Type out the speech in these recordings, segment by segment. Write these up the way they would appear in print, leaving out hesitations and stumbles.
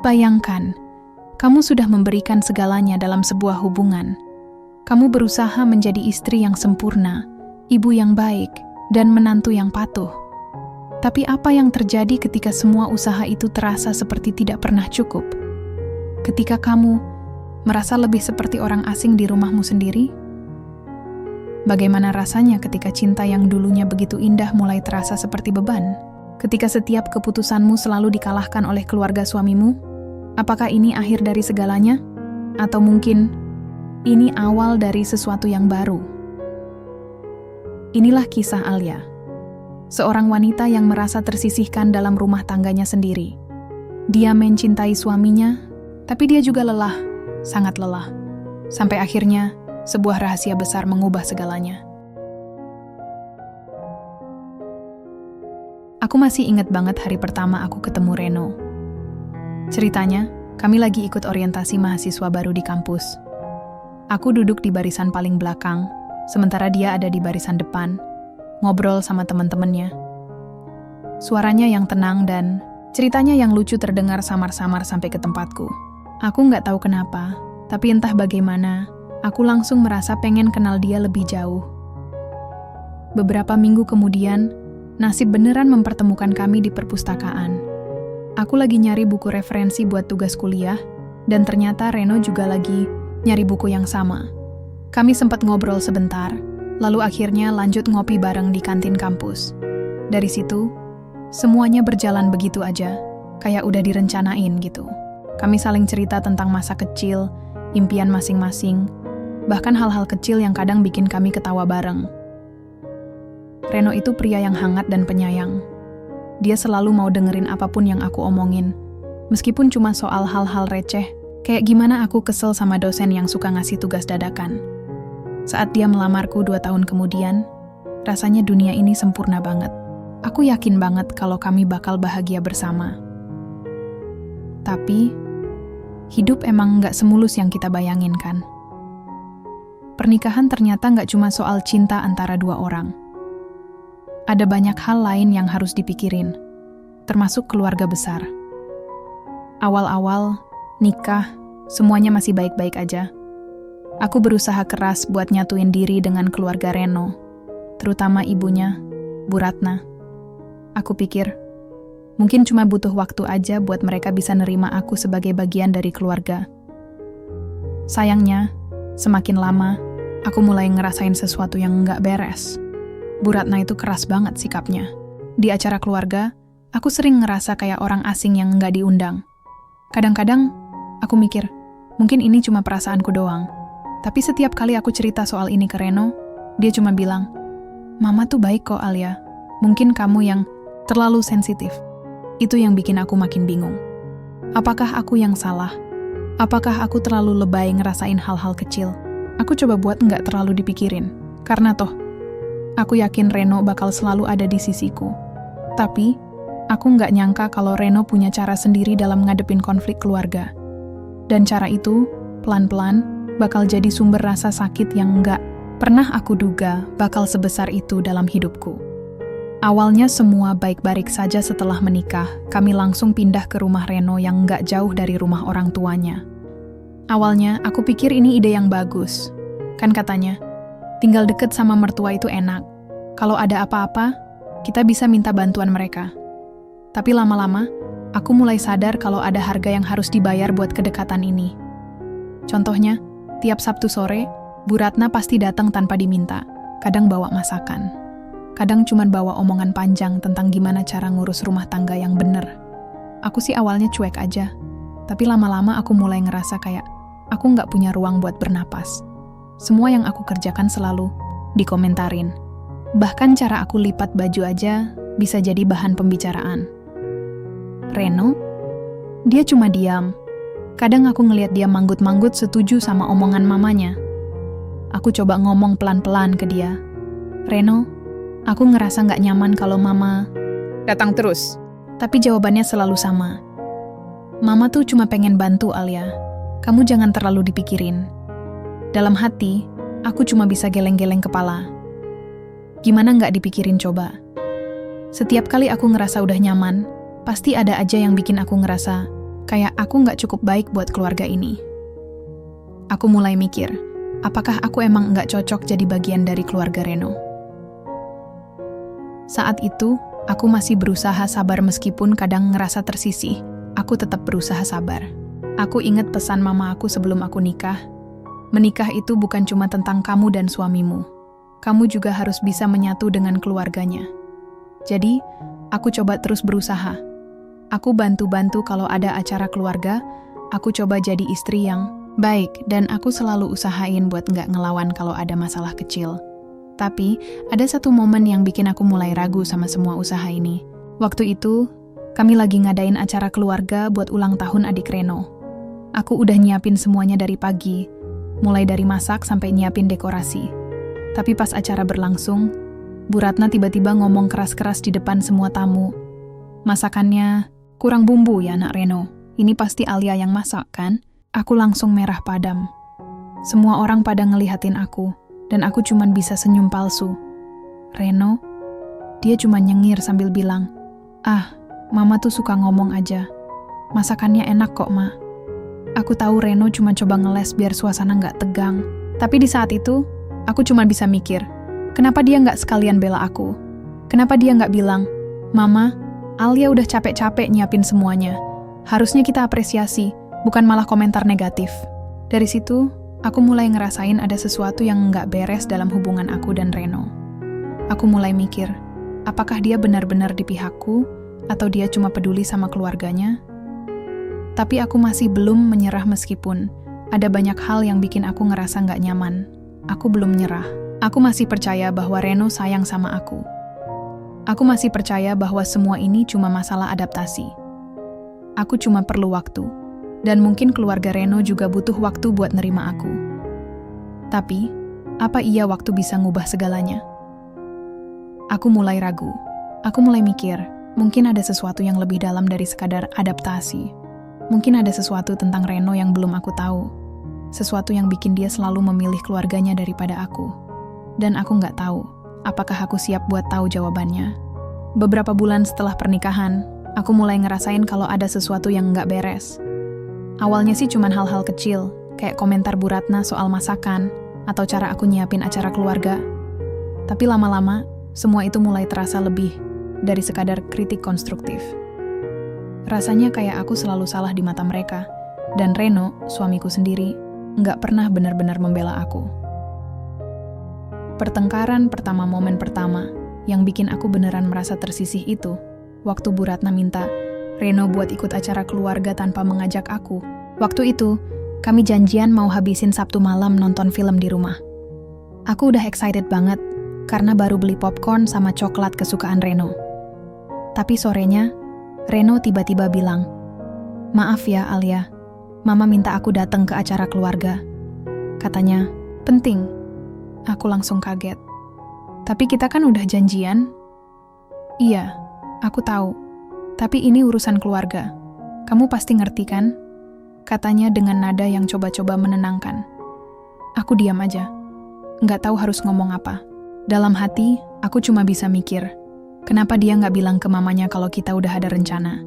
Bayangkan, kamu sudah memberikan segalanya dalam sebuah hubungan. Kamu berusaha menjadi istri yang sempurna, ibu yang baik, dan menantu yang patuh. Tapi apa yang terjadi ketika semua usaha itu terasa seperti tidak pernah cukup? Ketika kamu merasa lebih seperti orang asing di rumahmu sendiri? Bagaimana rasanya ketika cinta yang dulunya begitu indah mulai terasa seperti beban? Ketika setiap keputusanmu selalu dikalahkan oleh keluarga suamimu? Apakah ini akhir dari segalanya? Atau mungkin ini awal dari sesuatu yang baru? Inilah kisah Alia, seorang wanita yang merasa tersisihkan dalam rumah tangganya sendiri. Dia mencintai suaminya, tapi dia juga lelah, sangat lelah. Sampai akhirnya, sebuah rahasia besar mengubah segalanya. Aku masih ingat banget hari pertama aku ketemu Reno. Ceritanya, kami lagi ikut orientasi mahasiswa baru di kampus. Aku duduk di barisan paling belakang, sementara dia ada di barisan depan, ngobrol sama teman-temannya. Suaranya yang tenang dan ceritanya yang lucu terdengar samar-samar sampai ke tempatku. Aku nggak tahu kenapa, tapi entah bagaimana, aku langsung merasa pengen kenal dia lebih jauh. Beberapa minggu kemudian, nasib beneran mempertemukan kami di perpustakaan. Aku lagi nyari buku referensi buat tugas kuliah, dan ternyata Reno juga lagi nyari buku yang sama. Kami sempat ngobrol sebentar, lalu akhirnya lanjut ngopi bareng di kantin kampus. Dari situ, semuanya berjalan begitu aja, kayak udah direncanain gitu. Kami saling cerita tentang masa kecil, impian masing-masing, bahkan hal-hal kecil yang kadang bikin kami ketawa bareng. Reno itu pria yang hangat dan penyayang. Dia selalu mau dengerin apapun yang aku omongin, meskipun cuma soal hal-hal receh, kayak gimana aku kesel sama dosen yang suka ngasih tugas dadakan. Saat dia melamarku 2 tahun kemudian, rasanya dunia ini sempurna banget. Aku yakin banget kalau kami bakal bahagia bersama. Tapi, hidup emang nggak semulus yang kita bayangin kan? Pernikahan ternyata nggak cuma soal cinta antara 2 orang. Ada banyak hal lain yang harus dipikirin, termasuk keluarga besar. Awal-awal, nikah, semuanya masih baik-baik aja. Aku berusaha keras buat nyatuin diri dengan keluarga Reno, terutama ibunya, Bu Ratna. Aku pikir, mungkin cuma butuh waktu aja buat mereka bisa nerima aku sebagai bagian dari keluarga. Sayangnya, semakin lama, aku mulai ngerasain sesuatu yang nggak beres. Bu Ratna itu keras banget sikapnya. Di acara keluarga, aku sering ngerasa kayak orang asing yang nggak diundang. Kadang-kadang, aku mikir, mungkin ini cuma perasaanku doang. Tapi setiap kali aku cerita soal ini ke Reno, dia cuma bilang, "Mama tuh baik kok, Alia. Mungkin kamu yang terlalu sensitif." Itu yang bikin aku makin bingung. Apakah aku yang salah? Apakah aku terlalu lebay ngerasain hal-hal kecil? Aku coba buat nggak terlalu dipikirin. Karena toh, aku yakin Reno bakal selalu ada di sisiku. Tapi, aku nggak nyangka kalau Reno punya cara sendiri dalam ngadepin konflik keluarga. Dan cara itu, pelan-pelan, bakal jadi sumber rasa sakit yang nggak pernah aku duga bakal sebesar itu dalam hidupku. Awalnya semua baik-baik saja setelah menikah, kami langsung pindah ke rumah Reno yang nggak jauh dari rumah orang tuanya. Awalnya, aku pikir ini ide yang bagus. Kan katanya, tinggal deket sama mertua itu enak. Kalau ada apa-apa, kita bisa minta bantuan mereka. Tapi lama-lama, aku mulai sadar kalau ada harga yang harus dibayar buat kedekatan ini. Contohnya, tiap Sabtu sore, Bu Ratna pasti datang tanpa diminta. Kadang bawa masakan. Kadang cuma bawa omongan panjang tentang gimana cara ngurus rumah tangga yang bener. Aku sih awalnya cuek aja. Tapi lama-lama aku mulai ngerasa kayak aku nggak punya ruang buat bernapas. Semua yang aku kerjakan selalu dikomentarin. Bahkan cara aku lipat baju aja bisa jadi bahan pembicaraan. Reno? Dia cuma diam. Kadang aku ngelihat dia manggut-manggut setuju sama omongan mamanya. Aku coba ngomong pelan-pelan ke dia. Reno, aku ngerasa nggak nyaman kalau mama datang terus. Tapi jawabannya selalu sama. Mama tuh cuma pengen bantu, Alia. Kamu jangan terlalu dipikirin. Dalam hati, aku cuma bisa geleng-geleng kepala. Gimana nggak dipikirin coba? Setiap kali aku ngerasa udah nyaman, pasti ada aja yang bikin aku ngerasa Kayak aku nggak cukup baik buat keluarga ini. Aku mulai mikir, apakah aku emang nggak cocok jadi bagian dari keluarga Reno? Saat itu, aku masih berusaha sabar meskipun kadang ngerasa tersisih. Aku tetap berusaha sabar. Aku ingat pesan mama aku sebelum aku nikah. Menikah itu bukan cuma tentang kamu dan suamimu. Kamu juga harus bisa menyatu dengan keluarganya. Jadi, aku coba terus berusaha. Aku bantu-bantu kalau ada acara keluarga, aku coba jadi istri yang baik, dan aku selalu usahain buat nggak ngelawan kalau ada masalah kecil. Tapi, ada satu momen yang bikin aku mulai ragu sama semua usaha ini. Waktu itu, kami lagi ngadain acara keluarga buat ulang tahun adik Reno. Aku udah nyiapin semuanya dari pagi, mulai dari masak sampai nyiapin dekorasi. Tapi pas acara berlangsung, Bu Ratna tiba-tiba ngomong keras-keras di depan semua tamu. Masakannya kurang bumbu ya anak Reno. Ini pasti Alia yang masak kan? Aku langsung merah padam. Semua orang pada ngelihatin aku, dan aku cuman bisa senyum palsu. Reno? Dia cuma nyengir sambil bilang, "Ah, Mama tuh suka ngomong aja. Masakannya enak kok, Ma." Aku tahu Reno cuma coba ngeles biar suasana nggak tegang. Tapi di saat itu, aku cuma bisa mikir, kenapa dia nggak sekalian bela aku? Kenapa dia nggak bilang, "Mama, Alia udah capek-capek nyiapin semuanya. Harusnya kita apresiasi, bukan malah komentar negatif." Dari situ, aku mulai ngerasain ada sesuatu yang nggak beres dalam hubungan aku dan Reno. Aku mulai mikir, apakah dia benar-benar di pihakku, atau dia cuma peduli sama keluarganya? Tapi aku masih belum menyerah meskipun ada banyak hal yang bikin aku ngerasa nggak nyaman. Aku belum nyerah. Aku masih percaya bahwa Reno sayang sama aku. Aku masih percaya bahwa semua ini cuma masalah adaptasi. Aku cuma perlu waktu, dan mungkin keluarga Reno juga butuh waktu buat nerima aku. Tapi, apa iya waktu bisa ngubah segalanya? Aku mulai ragu. Aku mulai mikir, mungkin ada sesuatu yang lebih dalam dari sekadar adaptasi. Mungkin ada sesuatu tentang Reno yang belum aku tahu. Sesuatu yang bikin dia selalu memilih keluarganya daripada aku. Dan aku nggak tahu apakah aku siap buat tahu jawabannya. Beberapa bulan setelah pernikahan, aku mulai ngerasain kalau ada sesuatu yang nggak beres. Awalnya sih cuman hal-hal kecil, kayak komentar Bu Ratna soal masakan, atau cara aku nyiapin acara keluarga. Tapi lama-lama, semua itu mulai terasa lebih dari sekadar kritik konstruktif. Rasanya kayak aku selalu salah di mata mereka, dan Reno, suamiku sendiri, nggak pernah benar-benar membela aku. Pertengkaran pertama momen pertama yang bikin aku beneran merasa tersisih itu, waktu Bu Ratna minta Reno buat ikut acara keluarga tanpa mengajak aku. Waktu itu, kami janjian mau habisin Sabtu malam nonton film di rumah. Aku udah excited banget, karena baru beli popcorn sama coklat kesukaan Reno. Tapi sorenya, Reno tiba-tiba bilang, "Maaf ya Alia, Mama minta aku datang ke acara keluarga." Katanya, "Penting." Aku langsung kaget. "Tapi kita kan udah janjian." "Iya, aku tahu. Tapi ini urusan keluarga. Kamu pasti ngerti kan?" Katanya dengan nada yang coba-coba menenangkan. Aku diam aja. Nggak tahu harus ngomong apa. Dalam hati, aku cuma bisa mikir, kenapa dia nggak bilang ke mamanya kalau kita udah ada rencana?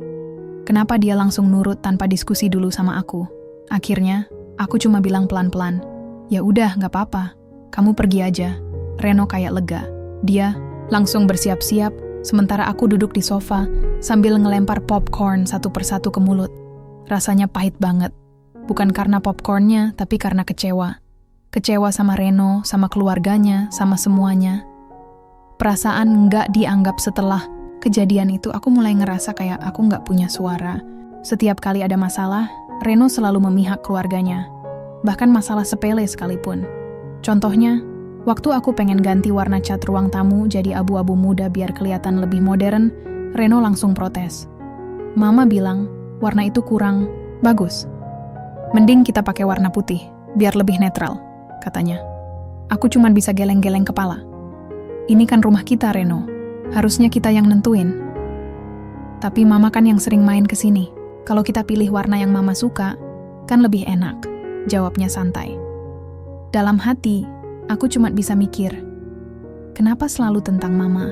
Kenapa dia langsung nurut tanpa diskusi dulu sama aku? Akhirnya, aku cuma bilang pelan-pelan, "Ya udah, nggak apa-apa. Kamu pergi aja." Reno kayak lega. Dia langsung bersiap-siap, sementara aku duduk di sofa sambil ngelempar popcorn satu persatu ke mulut. Rasanya pahit banget. Bukan karena popcornnya, tapi karena kecewa. Kecewa sama Reno, sama keluarganya, sama semuanya. Perasaan nggak dianggap setelah kejadian itu, aku mulai ngerasa kayak aku nggak punya suara. Setiap kali ada masalah, Reno selalu memihak keluarganya. Bahkan masalah sepele sekalipun. Contohnya, waktu aku pengen ganti warna cat ruang tamu jadi abu-abu muda biar kelihatan lebih modern, Reno langsung protes. "Mama bilang, warna itu kurang bagus. Mending kita pakai warna putih, biar lebih netral," katanya. Aku cuman bisa geleng-geleng kepala. Ini kan rumah kita, Reno. Harusnya kita yang nentuin. Tapi Mama kan yang sering main ke sini. Kalau kita pilih warna yang Mama suka, kan lebih enak, jawabnya santai. Dalam hati, aku cuma bisa mikir, kenapa selalu tentang Mama?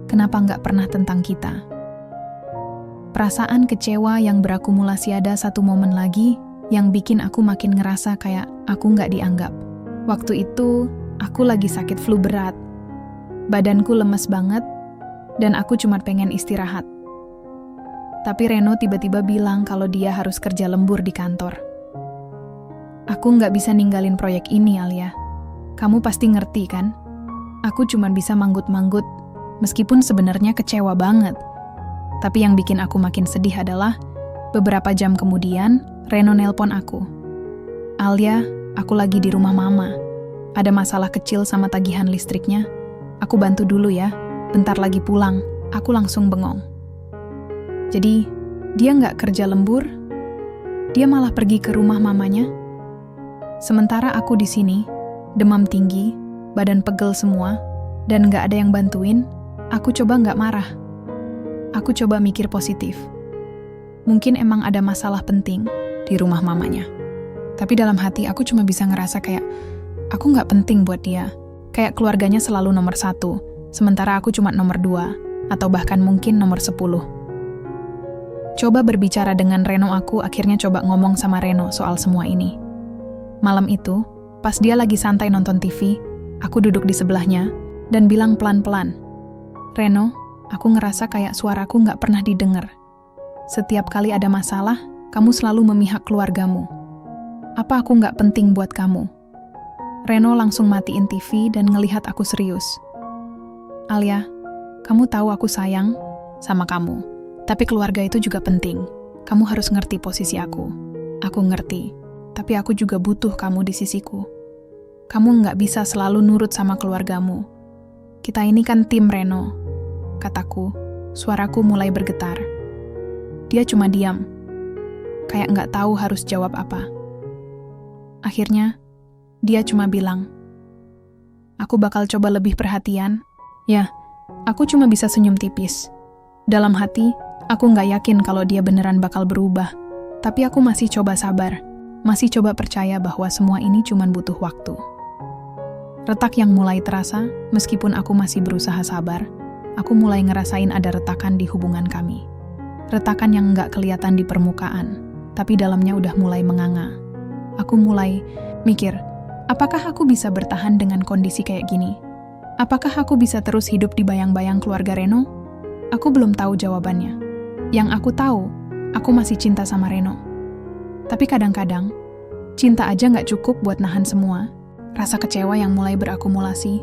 Kenapa nggak pernah tentang kita? Perasaan kecewa yang berakumulasi ada satu momen lagi yang bikin aku makin ngerasa kayak aku nggak dianggap. Waktu itu, aku lagi sakit flu berat. Badanku lemes banget, dan aku cuma pengen istirahat. Tapi Reno tiba-tiba bilang kalau dia harus kerja lembur di kantor. Aku nggak bisa ninggalin proyek ini, Alia. Kamu pasti ngerti kan? Aku cuma bisa manggut-manggut, meskipun sebenarnya kecewa banget. Tapi yang bikin aku makin sedih adalah, beberapa jam kemudian, Reno nelpon aku. Alia, aku lagi di rumah mama. Ada masalah kecil sama tagihan listriknya. Aku bantu dulu ya, bentar lagi pulang. Aku langsung bengong. Jadi, dia nggak kerja lembur? Dia malah pergi ke rumah mamanya? Sementara aku di sini, demam tinggi, badan pegel semua, dan nggak ada yang bantuin, aku coba nggak marah. Aku coba mikir positif. Mungkin emang ada masalah penting di rumah mamanya. Tapi dalam hati aku cuma bisa ngerasa kayak aku nggak penting buat dia. Kayak keluarganya selalu nomor 1, sementara aku cuma nomor 2, atau bahkan mungkin nomor 10. Coba berbicara dengan Reno, aku akhirnya coba ngomong sama Reno soal semua ini. Malam itu, pas dia lagi santai nonton TV, aku duduk di sebelahnya dan bilang pelan-pelan, Reno, aku ngerasa kayak suaraku nggak pernah didengar. Setiap kali ada masalah, kamu selalu memihak keluargamu. Apa aku nggak penting buat kamu? Reno langsung matiin TV dan ngelihat aku serius. Alia, kamu tahu aku sayang sama kamu, tapi keluarga itu juga penting. Kamu harus ngerti posisi aku. Aku ngerti, tapi aku juga butuh kamu di sisiku. Kamu nggak bisa selalu nurut sama keluargamu. Kita ini kan tim, Reno. Kataku, suaraku mulai bergetar. Dia cuma diam, kayak nggak tahu harus jawab apa. Akhirnya, dia cuma bilang, aku bakal coba lebih perhatian. Ya, aku cuma bisa senyum tipis. Dalam hati, aku nggak yakin kalau dia beneran bakal berubah. Tapi aku masih coba sabar, masih coba percaya bahwa semua ini cuma butuh waktu. Retak yang mulai terasa, meskipun aku masih berusaha sabar, aku mulai ngerasain ada retakan di hubungan kami. Retakan yang nggak kelihatan di permukaan, tapi dalamnya udah mulai menganga. Aku mulai mikir, apakah aku bisa bertahan dengan kondisi kayak gini? Apakah aku bisa terus hidup di bayang-bayang keluarga Reno? Aku belum tahu jawabannya. Yang aku tahu, aku masih cinta sama Reno. Tapi kadang-kadang, cinta aja nggak cukup buat nahan semua. Rasa kecewa yang mulai berakumulasi.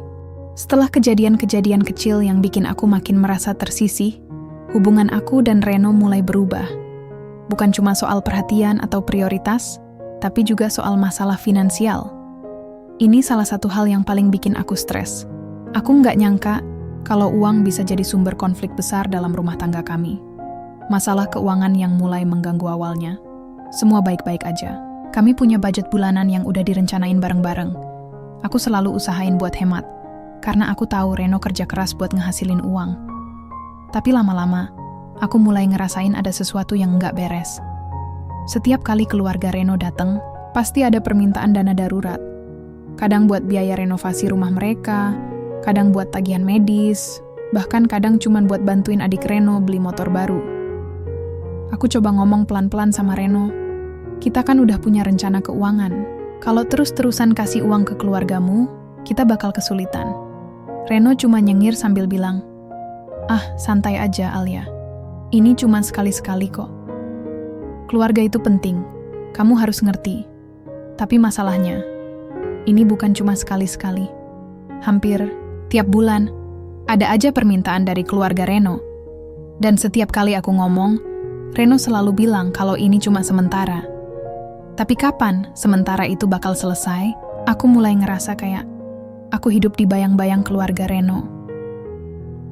Setelah kejadian-kejadian kecil yang bikin aku makin merasa tersisih, hubungan aku dan Reno mulai berubah. Bukan cuma soal perhatian atau prioritas, tapi juga soal masalah finansial. Ini salah satu hal yang paling bikin aku stres. Aku nggak nyangka kalau uang bisa jadi sumber konflik besar dalam rumah tangga kami. Masalah keuangan yang mulai mengganggu awalnya, semua baik-baik aja. Kami punya budget bulanan yang udah direncanain bareng-bareng. Aku selalu usahain buat hemat, karena aku tahu Reno kerja keras buat ngehasilin uang. Tapi lama-lama, aku mulai ngerasain ada sesuatu yang nggak beres. Setiap kali keluarga Reno datang, pasti ada permintaan dana darurat. Kadang buat biaya renovasi rumah mereka, kadang buat tagihan medis, bahkan kadang cuman buat bantuin adik Reno beli motor baru. Aku coba ngomong pelan-pelan sama Reno, kita kan udah punya rencana keuangan. Kalau terus-terusan kasih uang ke keluargamu, kita bakal kesulitan. Reno cuma nyengir sambil bilang, ah, santai aja Alia. Ini cuma sekali-sekali kok. Keluarga itu penting, kamu harus ngerti. Tapi masalahnya, ini bukan cuma sekali-sekali. Hampir tiap bulan, ada aja permintaan dari keluarga Reno. Dan setiap kali aku ngomong, Reno selalu bilang kalau ini cuma sementara. Tapi kapan sementara itu bakal selesai, aku mulai ngerasa kayak aku hidup di bayang-bayang keluarga Reno.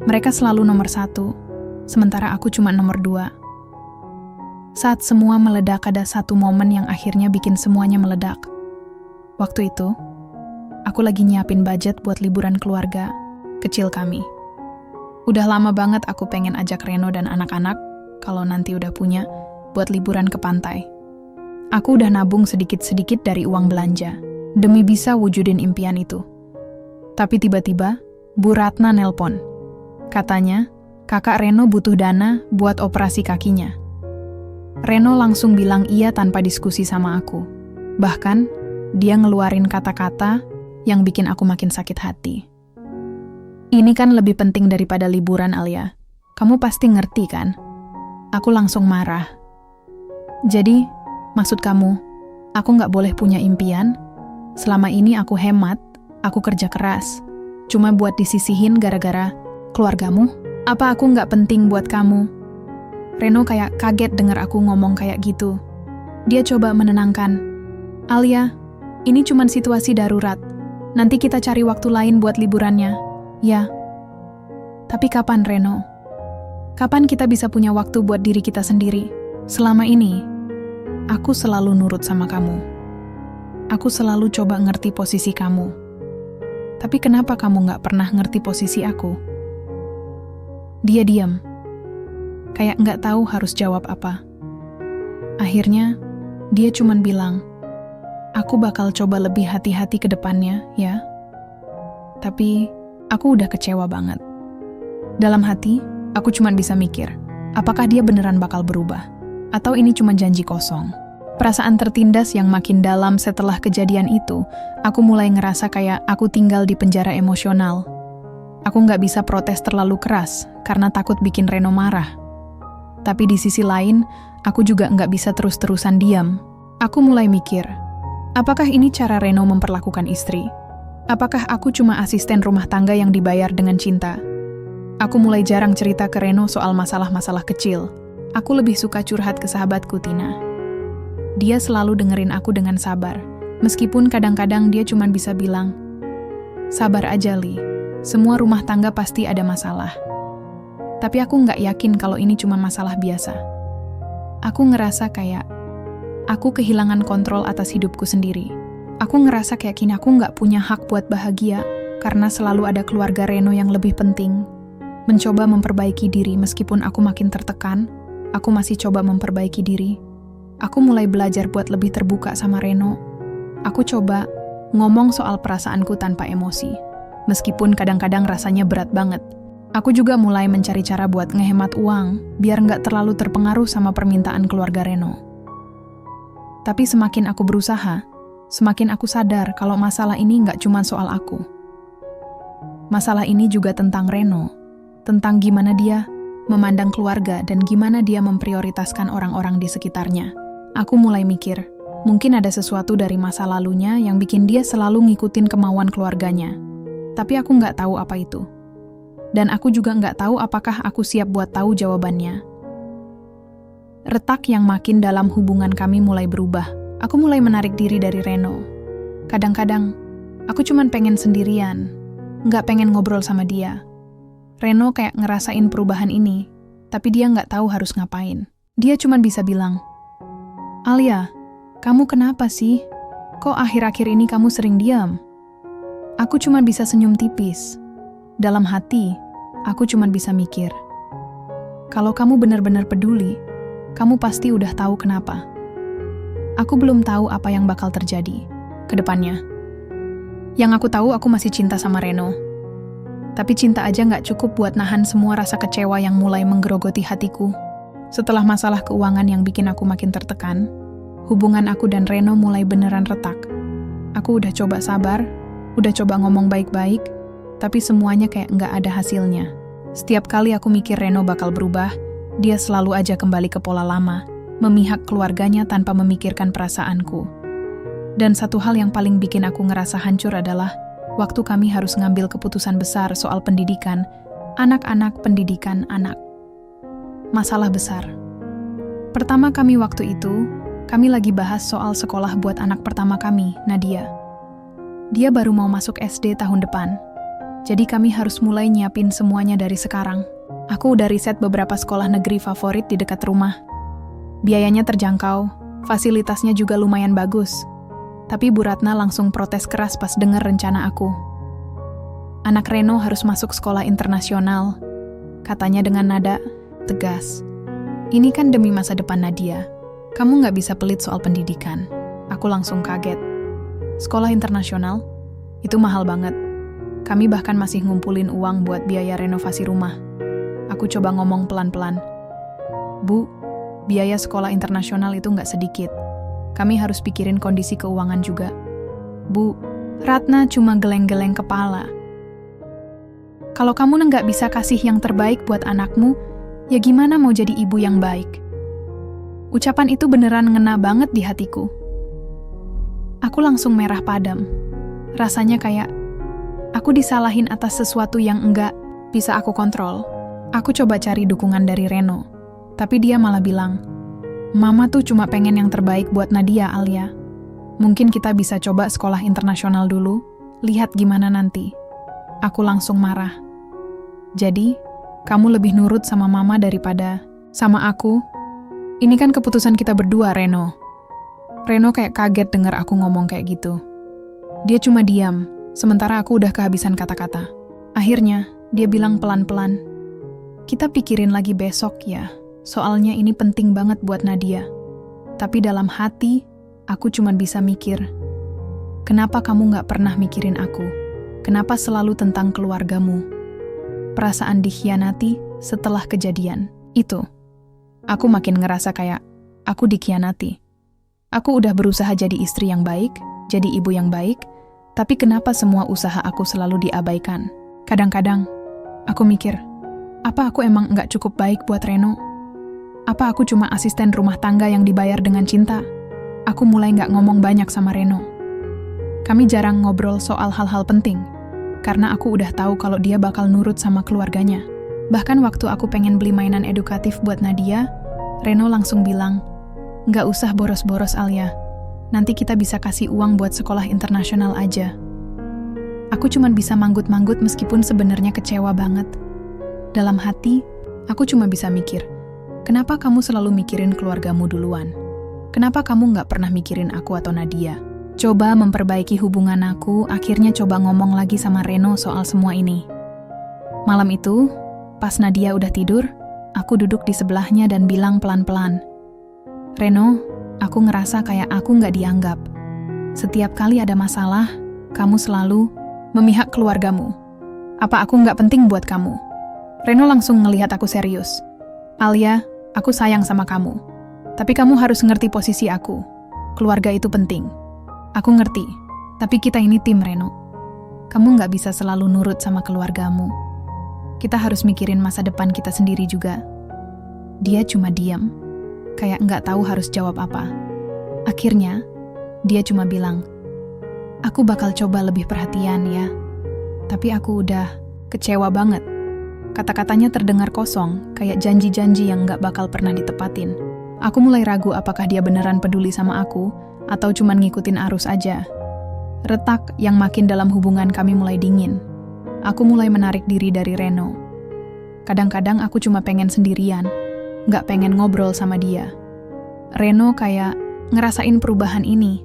Mereka selalu nomor 1, sementara aku cuma nomor 2. Saat semua meledak, ada satu momen yang akhirnya bikin semuanya meledak. Waktu itu, aku lagi nyiapin budget buat liburan keluarga kecil kami. Udah lama banget aku pengen ajak Reno dan anak-anak, kalau nanti udah punya, buat liburan ke pantai. Aku udah nabung sedikit-sedikit dari uang belanja, demi bisa wujudin impian itu. Tapi tiba-tiba, Bu Ratna nelpon. Katanya, Kakak Reno butuh dana buat operasi kakinya. Reno langsung bilang iya tanpa diskusi sama aku. Bahkan, dia ngeluarin kata-kata yang bikin aku makin sakit hati. Ini kan lebih penting daripada liburan, Alia. Kamu pasti ngerti kan? Aku langsung marah. Jadi, maksud kamu, aku nggak boleh punya impian? Selama ini aku hemat, aku kerja keras. Cuma buat disisihin gara-gara keluargamu? Apa aku nggak penting buat kamu? Reno kayak kaget dengar aku ngomong kayak gitu. Dia coba menenangkan. Alia, ini cuman situasi darurat. Nanti kita cari waktu lain buat liburannya. Ya. Tapi kapan, Reno? Kapan kita bisa punya waktu buat diri kita sendiri? Selama ini, aku selalu nurut sama kamu. Aku selalu coba ngerti posisi kamu. Tapi kenapa kamu nggak pernah ngerti posisi aku? Dia diam. Kayak nggak tahu harus jawab apa. Akhirnya, dia cuman bilang, aku bakal coba lebih hati-hati ke depannya, ya. Tapi, aku udah kecewa banget. Dalam hati, aku cuman bisa mikir, apakah dia beneran bakal berubah? Atau ini cuma janji kosong? Perasaan tertindas yang makin dalam setelah kejadian itu, aku mulai ngerasa kayak aku tinggal di penjara emosional. Aku nggak bisa protes terlalu keras, karena takut bikin Reno marah. Tapi di sisi lain, aku juga nggak bisa terus-terusan diam. Aku mulai mikir, apakah ini cara Reno memperlakukan istri? Apakah aku cuma asisten rumah tangga yang dibayar dengan cinta? Aku mulai jarang cerita ke Reno soal masalah-masalah kecil. Aku lebih suka curhat ke sahabatku, Tina. Dia selalu dengerin aku dengan sabar, meskipun kadang-kadang dia cuma bisa bilang, sabar aja, Li. Semua rumah tangga pasti ada masalah. Tapi aku nggak yakin kalau ini cuma masalah biasa. Aku ngerasa kayak aku kehilangan kontrol atas hidupku sendiri. Aku ngerasa kayak kini aku nggak punya hak buat bahagia karena selalu ada keluarga Reno yang lebih penting. Mencoba memperbaiki diri meskipun aku makin tertekan, aku masih coba memperbaiki diri. Aku mulai belajar buat lebih terbuka sama Reno. Aku coba ngomong soal perasaanku tanpa emosi, meskipun kadang-kadang rasanya berat banget. Aku juga mulai mencari cara buat ngehemat uang, biar nggak terlalu terpengaruh sama permintaan keluarga Reno. Tapi semakin aku berusaha, semakin aku sadar kalau masalah ini nggak cuma soal aku. Masalah ini juga tentang Reno, tentang gimana dia memandang keluarga dan gimana dia memprioritaskan orang-orang di sekitarnya. Aku mulai mikir, mungkin ada sesuatu dari masa lalunya yang bikin dia selalu ngikutin kemauan keluarganya. Tapi aku nggak tahu apa itu. Dan aku juga nggak tahu apakah aku siap buat tahu jawabannya. Retak yang makin dalam hubungan kami mulai berubah. Aku mulai menarik diri dari Reno. Kadang-kadang, aku cuman pengen sendirian, nggak pengen ngobrol sama dia. Reno kayak ngerasain perubahan ini, tapi dia nggak tahu harus ngapain. Dia cuman bisa bilang, Alia, kamu kenapa sih? Kok akhir-akhir ini kamu sering diam? Aku cuman bisa senyum tipis. Dalam hati, aku cuman bisa mikir, kalau kamu benar-benar peduli, kamu pasti udah tahu kenapa. Aku belum tahu apa yang bakal terjadi ke depannya. Yang aku tahu, aku masih cinta sama Reno. Tapi cinta aja nggak cukup buat nahan semua rasa kecewa yang mulai menggerogoti hatiku. Setelah masalah keuangan yang bikin aku makin tertekan, hubungan aku dan Reno mulai beneran retak. Aku udah coba sabar, udah coba ngomong baik-baik, tapi semuanya kayak nggak ada hasilnya. Setiap kali aku mikir Reno bakal berubah, dia selalu aja kembali ke pola lama, memihak keluarganya tanpa memikirkan perasaanku. Dan satu hal yang paling bikin aku ngerasa hancur adalah waktu kami harus ngambil keputusan besar soal pendidikan, anak-anak pendidikan anak. Masalah besar. Pertama kami waktu itu, kami lagi bahas soal sekolah buat anak pertama kami, Nadia. Dia baru mau masuk SD tahun depan. Jadi kami harus mulai nyiapin semuanya dari sekarang. Aku udah riset beberapa sekolah negeri favorit di dekat rumah. Biayanya terjangkau, fasilitasnya juga lumayan bagus. Tapi Bu Ratna langsung protes keras pas denger rencana aku. Anak Reno harus masuk sekolah internasional, katanya dengan nada tegas. Ini kan demi masa depan Nadia. Kamu nggak bisa pelit soal pendidikan. Aku langsung kaget. Sekolah internasional? Itu mahal banget. Kami bahkan masih ngumpulin uang buat biaya renovasi rumah. Aku coba ngomong pelan-pelan. Bu, biaya sekolah internasional itu nggak sedikit. Kami harus pikirin kondisi keuangan juga. Bu, Ratna cuma geleng-geleng kepala. Kalau kamu nggak bisa kasih yang terbaik buat anakmu, ya gimana mau jadi ibu yang baik? Ucapan itu beneran ngena banget di hatiku. Aku langsung merah padam. Rasanya kayak aku disalahin atas sesuatu yang enggak bisa aku kontrol. Aku coba cari dukungan dari Reno, tapi dia malah bilang, Mama tuh cuma pengen yang terbaik buat Nadia, Alia. Mungkin kita bisa coba sekolah internasional dulu, lihat gimana nanti. Aku langsung marah. Jadi, kamu lebih nurut sama Mama daripada sama aku? Ini kan keputusan kita berdua, Reno. Reno kayak kaget dengar aku ngomong kayak gitu. Dia cuma diam, sementara aku udah kehabisan kata-kata. Akhirnya, dia bilang pelan-pelan, kita pikirin lagi besok ya, soalnya ini penting banget buat Nadia. Tapi dalam hati, aku cuma bisa mikir, kenapa kamu gak pernah mikirin aku? Kenapa selalu tentang keluargamu? Perasaan dikhianati setelah kejadian itu. Aku makin ngerasa kayak aku dikhianati. Aku udah berusaha jadi istri yang baik, jadi ibu yang baik, tapi kenapa semua usaha aku selalu diabaikan? Kadang-kadang, aku mikir, apa aku emang nggak cukup baik buat Reno? Apa aku cuma asisten rumah tangga yang dibayar dengan cinta? Aku mulai nggak ngomong banyak sama Reno. Kami jarang ngobrol soal hal-hal penting, karena aku udah tahu kalau dia bakal nurut sama keluarganya. Bahkan waktu aku pengen beli mainan edukatif buat Nadia, Reno langsung bilang, nggak usah boros-boros Alia, nanti kita bisa kasih uang buat sekolah internasional aja. Aku cuma bisa manggut-manggut meskipun sebenarnya kecewa banget. Dalam hati, aku cuma bisa mikir, kenapa kamu selalu mikirin keluargamu duluan? Kenapa kamu nggak pernah mikirin aku atau Nadia? Coba memperbaiki hubungan aku, akhirnya coba ngomong lagi sama Reno soal semua ini. Malam itu, pas Nadia udah tidur, aku duduk di sebelahnya dan bilang pelan-pelan, Reno, aku ngerasa kayak aku nggak dianggap. Setiap kali ada masalah, kamu selalu memihak keluargamu. Apa aku nggak penting buat kamu? Reno langsung ngelihat aku serius. Alia, aku sayang sama kamu. Tapi kamu harus ngerti posisi aku. Keluarga itu penting. Aku ngerti, tapi kita ini tim, Reno. Kamu nggak bisa selalu nurut sama keluargamu. Kita harus mikirin masa depan kita sendiri juga. Dia cuma diam, kayak nggak tahu harus jawab apa. Akhirnya, dia cuma bilang, aku bakal coba lebih perhatian ya. Tapi aku udah kecewa banget. Kata-katanya terdengar kosong, kayak janji-janji yang nggak bakal pernah ditepatin. Aku mulai ragu apakah dia beneran peduli sama aku, atau cuma ngikutin arus aja. Retak yang makin dalam hubungan kami mulai dingin. Aku mulai menarik diri dari Reno. Kadang-kadang aku cuma pengen sendirian, nggak pengen ngobrol sama dia. Reno kayak ngerasain perubahan ini,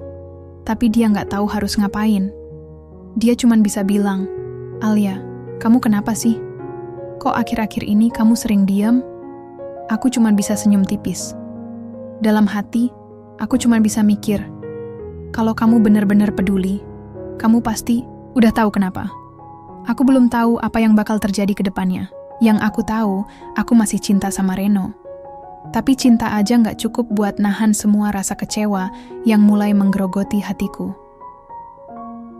tapi dia nggak tahu harus ngapain. Dia cuma bisa bilang, Alia, kamu kenapa sih? Kok akhir-akhir ini kamu sering diam? Aku cuma bisa senyum tipis. Dalam hati, aku cuma bisa mikir, kalau kamu benar-benar peduli, kamu pasti udah tahu kenapa. Aku belum tahu apa yang bakal terjadi ke depannya. Yang aku tahu, aku masih cinta sama Reno. Tapi cinta aja nggak cukup buat nahan semua rasa kecewa yang mulai menggerogoti hatiku.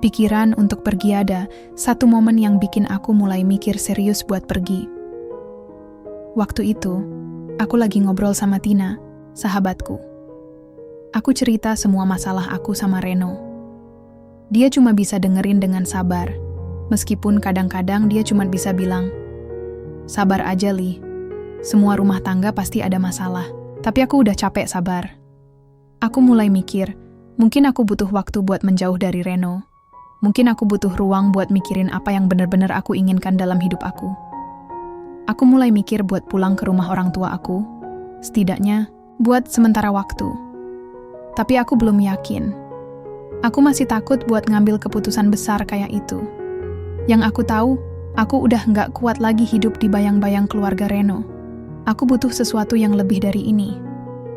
Pikiran untuk pergi ada, satu momen yang bikin aku mulai mikir serius buat pergi. Waktu itu, aku lagi ngobrol sama Tina, sahabatku. Aku cerita semua masalah aku sama Reno. Dia cuma bisa dengerin dengan sabar, meskipun kadang-kadang dia cuma bisa bilang, sabar aja Li, semua rumah tangga pasti ada masalah. Tapi aku udah capek sabar. Aku mulai mikir, mungkin aku butuh waktu buat menjauh dari Reno. Mungkin aku butuh ruang buat mikirin apa yang benar-benar aku inginkan dalam hidup aku. Aku mulai mikir buat pulang ke rumah orang tua aku, setidaknya buat sementara waktu. Tapi aku belum yakin. Aku masih takut buat ngambil keputusan besar kayak itu. Yang aku tahu, aku udah nggak kuat lagi hidup di bayang-bayang keluarga Reno. Aku butuh sesuatu yang lebih dari ini.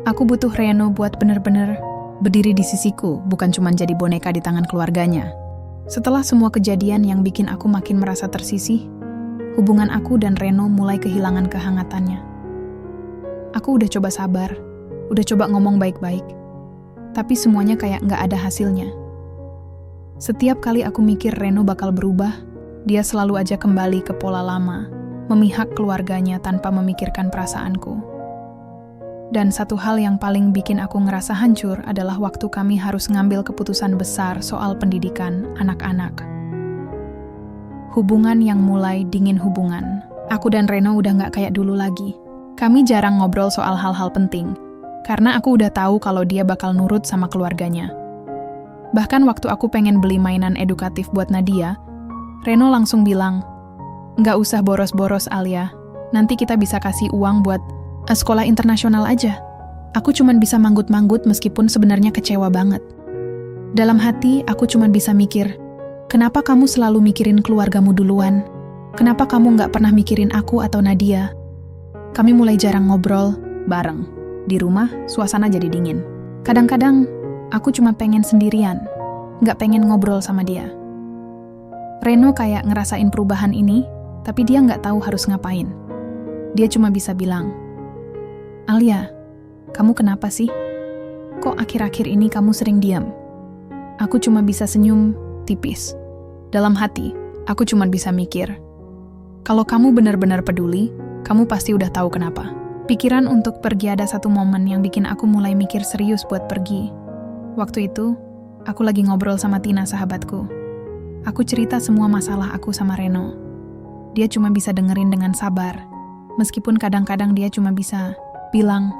Aku butuh Reno buat benar-benar berdiri di sisiku, bukan cuma jadi boneka di tangan keluarganya. Setelah semua kejadian yang bikin aku makin merasa tersisih, hubungan aku dan Reno mulai kehilangan kehangatannya. Aku udah coba sabar, udah coba ngomong baik-baik, tapi semuanya kayak nggak ada hasilnya. Setiap kali aku mikir Reno bakal berubah, dia selalu aja kembali ke pola lama, memihak keluarganya tanpa memikirkan perasaanku. Dan satu hal yang paling bikin aku ngerasa hancur adalah waktu kami harus ngambil keputusan besar soal pendidikan anak-anak. Hubungan yang mulai dingin hubungan. Aku dan Reno udah nggak kayak dulu lagi. Kami jarang ngobrol soal hal-hal penting, karena aku udah tahu kalau dia bakal nurut sama keluarganya. Bahkan waktu aku pengen beli mainan edukatif buat Nadia, Reno langsung bilang, "Nggak usah boros-boros Alia, nanti kita bisa kasih uang buat sekolah internasional aja." Aku cuman bisa manggut-manggut meskipun sebenarnya kecewa banget. Dalam hati, aku cuman bisa mikir, kenapa kamu selalu mikirin keluargamu duluan? Kenapa kamu nggak pernah mikirin aku atau Nadia? Kami mulai jarang ngobrol bareng. Di rumah, suasana jadi dingin. Kadang-kadang, aku cuma pengen sendirian, nggak pengen ngobrol sama dia. Reno kayak ngerasain perubahan ini, tapi dia nggak tahu harus ngapain. Dia cuma bisa bilang, "Alia, kamu kenapa sih? Kok akhir-akhir ini kamu sering diam?" Aku cuma bisa senyum tipis. Dalam hati, aku cuma bisa mikir, kalau kamu benar-benar peduli, kamu pasti udah tahu kenapa. Pikiran untuk pergi ada satu momen yang bikin aku mulai mikir serius buat pergi. Waktu itu, aku lagi ngobrol sama Tina sahabatku. Aku cerita semua masalah aku sama Reno. Dia cuma bisa dengerin dengan sabar. Meskipun kadang-kadang dia cuma bisa bilang,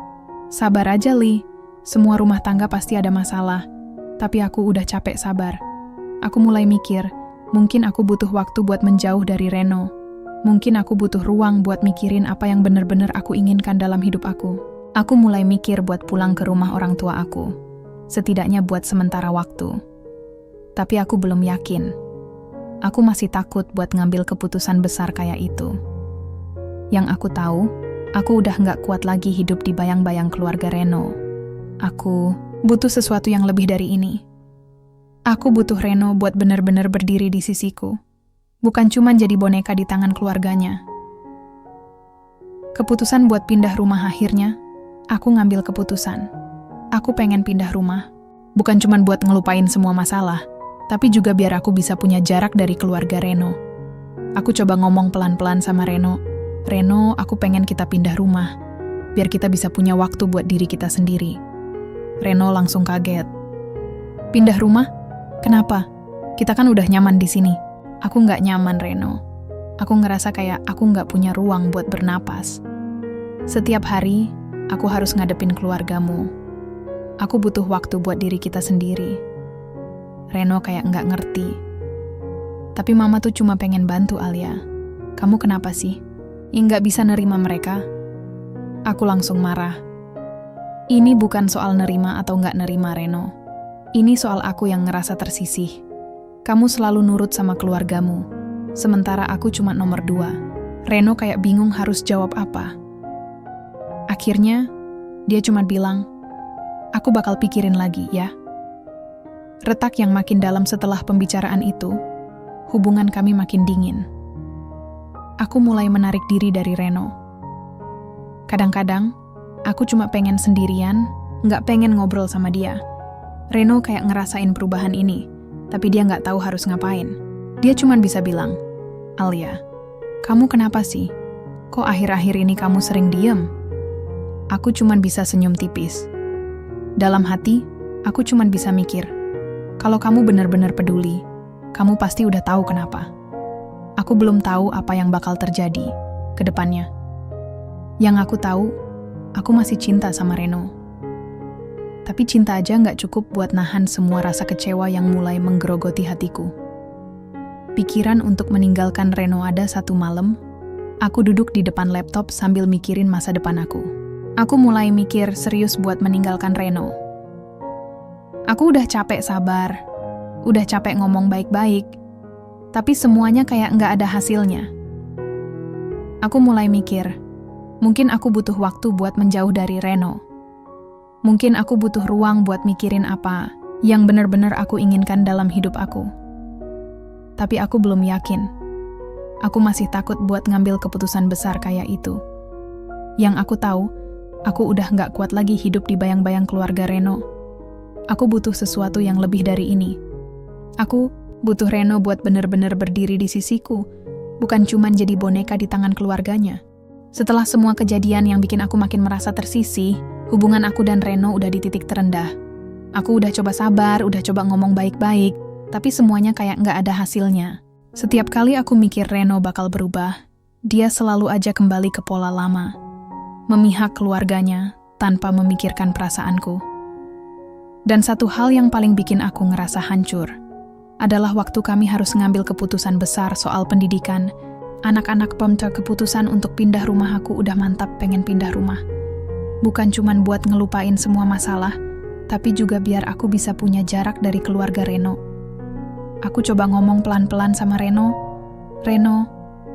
"Sabar aja Li, semua rumah tangga pasti ada masalah." Tapi aku udah capek sabar. Aku mulai mikir, mungkin aku butuh waktu buat menjauh dari Reno. Mungkin aku butuh ruang buat mikirin apa yang benar-benar aku inginkan dalam hidup aku. Aku mulai mikir buat pulang ke rumah orang tua aku. Setidaknya buat sementara waktu. Tapi aku belum yakin. Aku masih takut buat ngambil keputusan besar kayak itu. Yang aku tahu, aku udah nggak kuat lagi hidup di bayang-bayang keluarga Reno. Aku butuh sesuatu yang lebih dari ini. Aku butuh Reno buat benar-benar berdiri di sisiku. Bukan cuma jadi boneka di tangan keluarganya. Keputusan buat pindah rumah akhirnya, aku ngambil keputusan. Aku pengen pindah rumah. Bukan cuma buat ngelupain semua masalah, tapi juga biar aku bisa punya jarak dari keluarga Reno. Aku coba ngomong pelan-pelan sama Reno. "Reno, aku pengen kita pindah rumah, biar kita bisa punya waktu buat diri kita sendiri." Reno langsung kaget. "Pindah rumah? Kenapa? Kita kan udah nyaman di sini." Aku nggak nyaman, Reno. Aku ngerasa kayak aku nggak punya ruang buat bernapas. Setiap hari, aku harus ngadepin keluargamu. Aku butuh waktu buat diri kita sendiri. Reno kayak nggak ngerti. Tapi mama tuh cuma pengen bantu, Alia. Kamu kenapa sih? Nggak bisa nerima mereka? Aku langsung marah. Ini bukan soal nerima atau nggak nerima, Reno. Ini soal aku yang ngerasa tersisih. Kamu selalu nurut sama keluargamu, sementara aku cuma nomor 2. Reno kayak bingung harus jawab apa. Akhirnya, dia cuma bilang, "Aku bakal pikirin lagi, ya." Retak yang makin dalam setelah pembicaraan itu, hubungan kami makin dingin. Aku mulai menarik diri dari Reno. Kadang-kadang, aku cuma pengen sendirian, nggak pengen ngobrol sama dia. Reno kayak ngerasain perubahan ini, tapi dia nggak tahu harus ngapain. Dia cuma bisa bilang, "Alia, kamu kenapa sih? Kok akhir-akhir ini kamu sering diem?" Aku cuma bisa senyum tipis. Dalam hati, aku cuma bisa mikir, kalau kamu benar-benar peduli, kamu pasti udah tahu kenapa. Aku belum tahu apa yang bakal terjadi ke depannya. Yang aku tahu, aku masih cinta sama Reno. Tapi cinta aja nggak cukup buat nahan semua rasa kecewa yang mulai menggerogoti hatiku. Pikiran untuk meninggalkan Reno ada satu malam, aku duduk di depan laptop sambil mikirin masa depan aku. Aku mulai mikir serius buat meninggalkan Reno. Aku udah capek sabar, udah capek ngomong baik-baik, tapi semuanya kayak nggak ada hasilnya. Aku mulai mikir, mungkin aku butuh waktu buat menjauh dari Reno. Mungkin aku butuh ruang buat mikirin apa yang benar-benar aku inginkan dalam hidup aku. Tapi aku belum yakin. Aku masih takut buat ngambil keputusan besar kayak itu. Yang aku tahu, aku udah gak kuat lagi hidup di bayang-bayang keluarga Reno. Aku butuh sesuatu yang lebih dari ini. Aku butuh Reno buat bener-bener berdiri di sisiku, bukan cuman jadi boneka di tangan keluarganya. Setelah semua kejadian yang bikin aku makin merasa tersisih, hubungan aku dan Reno udah di titik terendah. Aku udah coba sabar, udah coba ngomong baik-baik, tapi semuanya kayak gak ada hasilnya. Setiap kali aku mikir Reno bakal berubah, dia selalu aja kembali ke pola lama. Memihak keluarganya tanpa memikirkan perasaanku. Dan satu hal yang paling bikin aku ngerasa hancur adalah waktu kami harus ngambil keputusan besar soal pendidikan. Anak-anak pemeca keputusan untuk pindah rumah, aku udah mantap pengen pindah rumah. Bukan cuman buat ngelupain semua masalah, tapi juga biar aku bisa punya jarak dari keluarga Reno. Aku coba ngomong pelan-pelan sama Reno. Reno,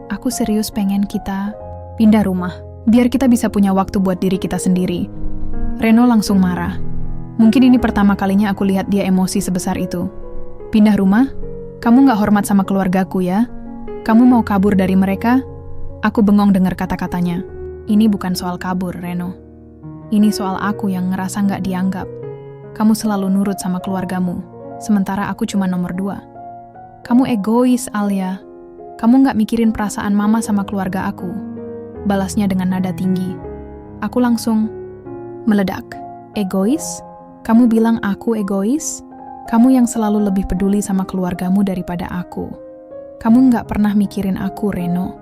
aku serius pengen kita pindah rumah, biar kita bisa punya waktu buat diri kita sendiri. Reno langsung marah. Mungkin ini pertama kalinya aku lihat dia emosi sebesar itu. Pindah rumah? Kamu gak hormat sama keluargaku ya? Kamu mau kabur dari mereka? Aku bengong dengar kata-katanya. Ini bukan soal kabur, Reno. Ini soal aku yang ngerasa gak dianggap. Kamu selalu nurut sama keluargamu, sementara aku cuma nomor 2. Kamu egois, Alia. Kamu gak mikirin perasaan mama sama keluarga aku. Balasnya dengan nada tinggi. Aku langsung meledak. Egois? Kamu bilang aku egois? Kamu yang selalu lebih peduli sama keluargamu daripada aku. Kamu gak pernah mikirin aku, Reno.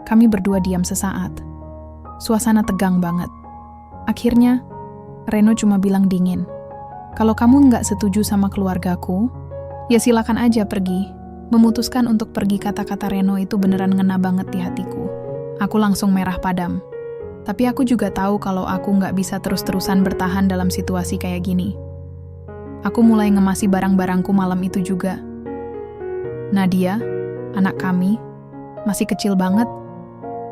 Kami berdua diam sesaat. Suasana tegang banget. Akhirnya, Reno cuma bilang dingin. Kalau kamu gak setuju sama keluargaku, ya silakan aja pergi. Memutuskan untuk pergi, kata-kata Reno itu beneran ngena banget di hatiku. Aku langsung merah padam. Tapi aku juga tahu kalau aku nggak bisa terus-terusan bertahan dalam situasi kayak gini. Aku mulai ngemasi barang-barangku malam itu juga. Nadia, anak kami, masih kecil banget.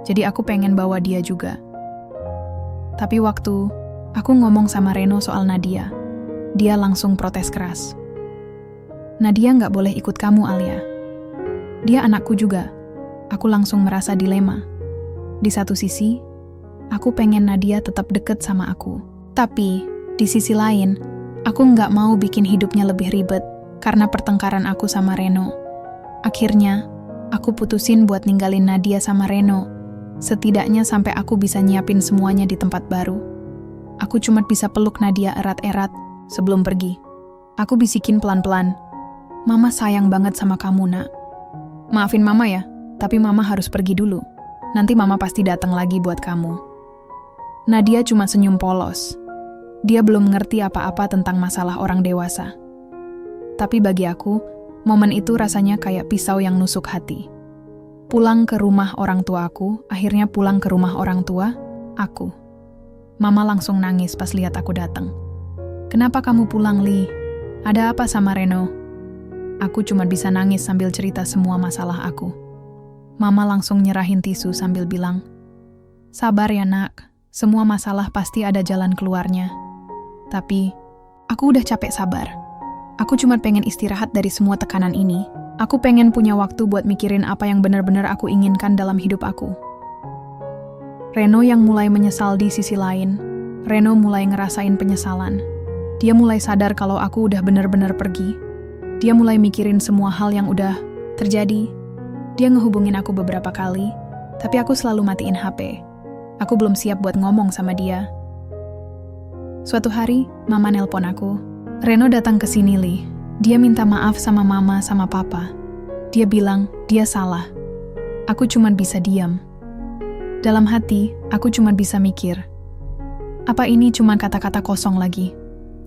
Jadi aku pengen bawa dia juga. Tapi waktu aku ngomong sama Reno soal Nadia, dia langsung protes keras. Nadia nggak boleh ikut kamu, Alia. Dia anakku juga. Aku langsung merasa dilema. Di satu sisi, aku pengen Nadia tetap deket sama aku. Tapi, di sisi lain, aku nggak mau bikin hidupnya lebih ribet karena pertengkaran aku sama Reno. Akhirnya, aku putusin buat ninggalin Nadia sama Reno. Setidaknya sampai aku bisa nyiapin semuanya di tempat baru. Aku cuma bisa peluk Nadia erat-erat sebelum pergi. Aku bisikin pelan-pelan, Mama sayang banget sama kamu, Nak. Maafin Mama ya, tapi Mama harus pergi dulu. Nanti Mama pasti datang lagi buat kamu. Nadia cuma senyum polos. Dia belum ngerti apa-apa tentang masalah orang dewasa. Tapi bagi aku, momen itu rasanya kayak pisau yang nusuk hati. Pulang ke rumah orang tua aku, akhirnya pulang ke rumah orang tua, aku. Mama langsung nangis pas lihat aku datang. Kenapa kamu pulang, Li? Ada apa sama Reno? Aku cuma bisa nangis sambil cerita semua masalah aku. Mama langsung nyerahin tisu sambil bilang, sabar ya nak, semua masalah pasti ada jalan keluarnya. Tapi, aku udah capek sabar. Aku cuma pengen istirahat dari semua tekanan ini. Aku pengen punya waktu buat mikirin apa yang benar-benar aku inginkan dalam hidup aku. Reno yang mulai menyesal di sisi lain. Reno mulai ngerasain penyesalan. Dia mulai sadar kalau aku udah benar-benar pergi. Dia mulai mikirin semua hal yang udah terjadi. Dia ngehubungin aku beberapa kali, tapi aku selalu matiin HP. Aku belum siap buat ngomong sama dia. Suatu hari, Mama nelpon aku. Reno datang ke sini, Li. Dia minta maaf sama Mama sama Papa. Dia bilang dia salah. Aku cuma bisa diam. Dalam hati, aku cuma bisa mikir. Apa ini cuma kata-kata kosong lagi?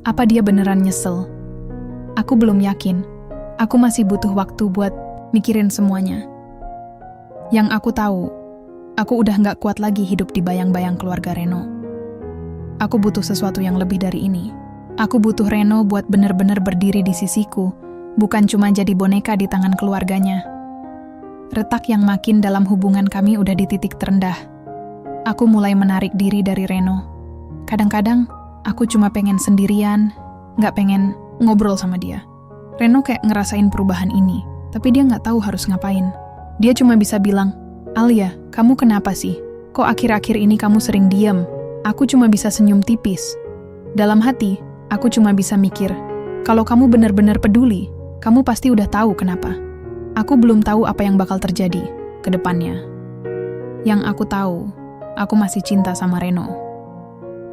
Apa dia beneran nyesel? Aku belum yakin. Aku masih butuh waktu buat mikirin semuanya. Yang aku tahu, aku udah gak kuat lagi hidup di bayang-bayang keluarga Reno. Aku butuh sesuatu yang lebih dari ini. Aku butuh Reno buat bener-bener berdiri di sisiku, bukan cuma jadi boneka di tangan keluarganya. Retak yang makin dalam hubungan kami udah di titik terendah. Aku mulai menarik diri dari Reno. Kadang-kadang, aku cuma pengen sendirian, gak pengen ngobrol sama dia. Reno kayak ngerasain perubahan ini, tapi dia gak tahu harus ngapain. Dia cuma bisa bilang, "Alia, kamu kenapa sih? Kok akhir-akhir ini kamu sering diam?" Aku cuma bisa senyum tipis. Dalam hati, aku cuma bisa mikir, kalau kamu benar-benar peduli, kamu pasti udah tahu kenapa. Aku belum tahu apa yang bakal terjadi ke depannya. Yang aku tahu, aku masih cinta sama Reno.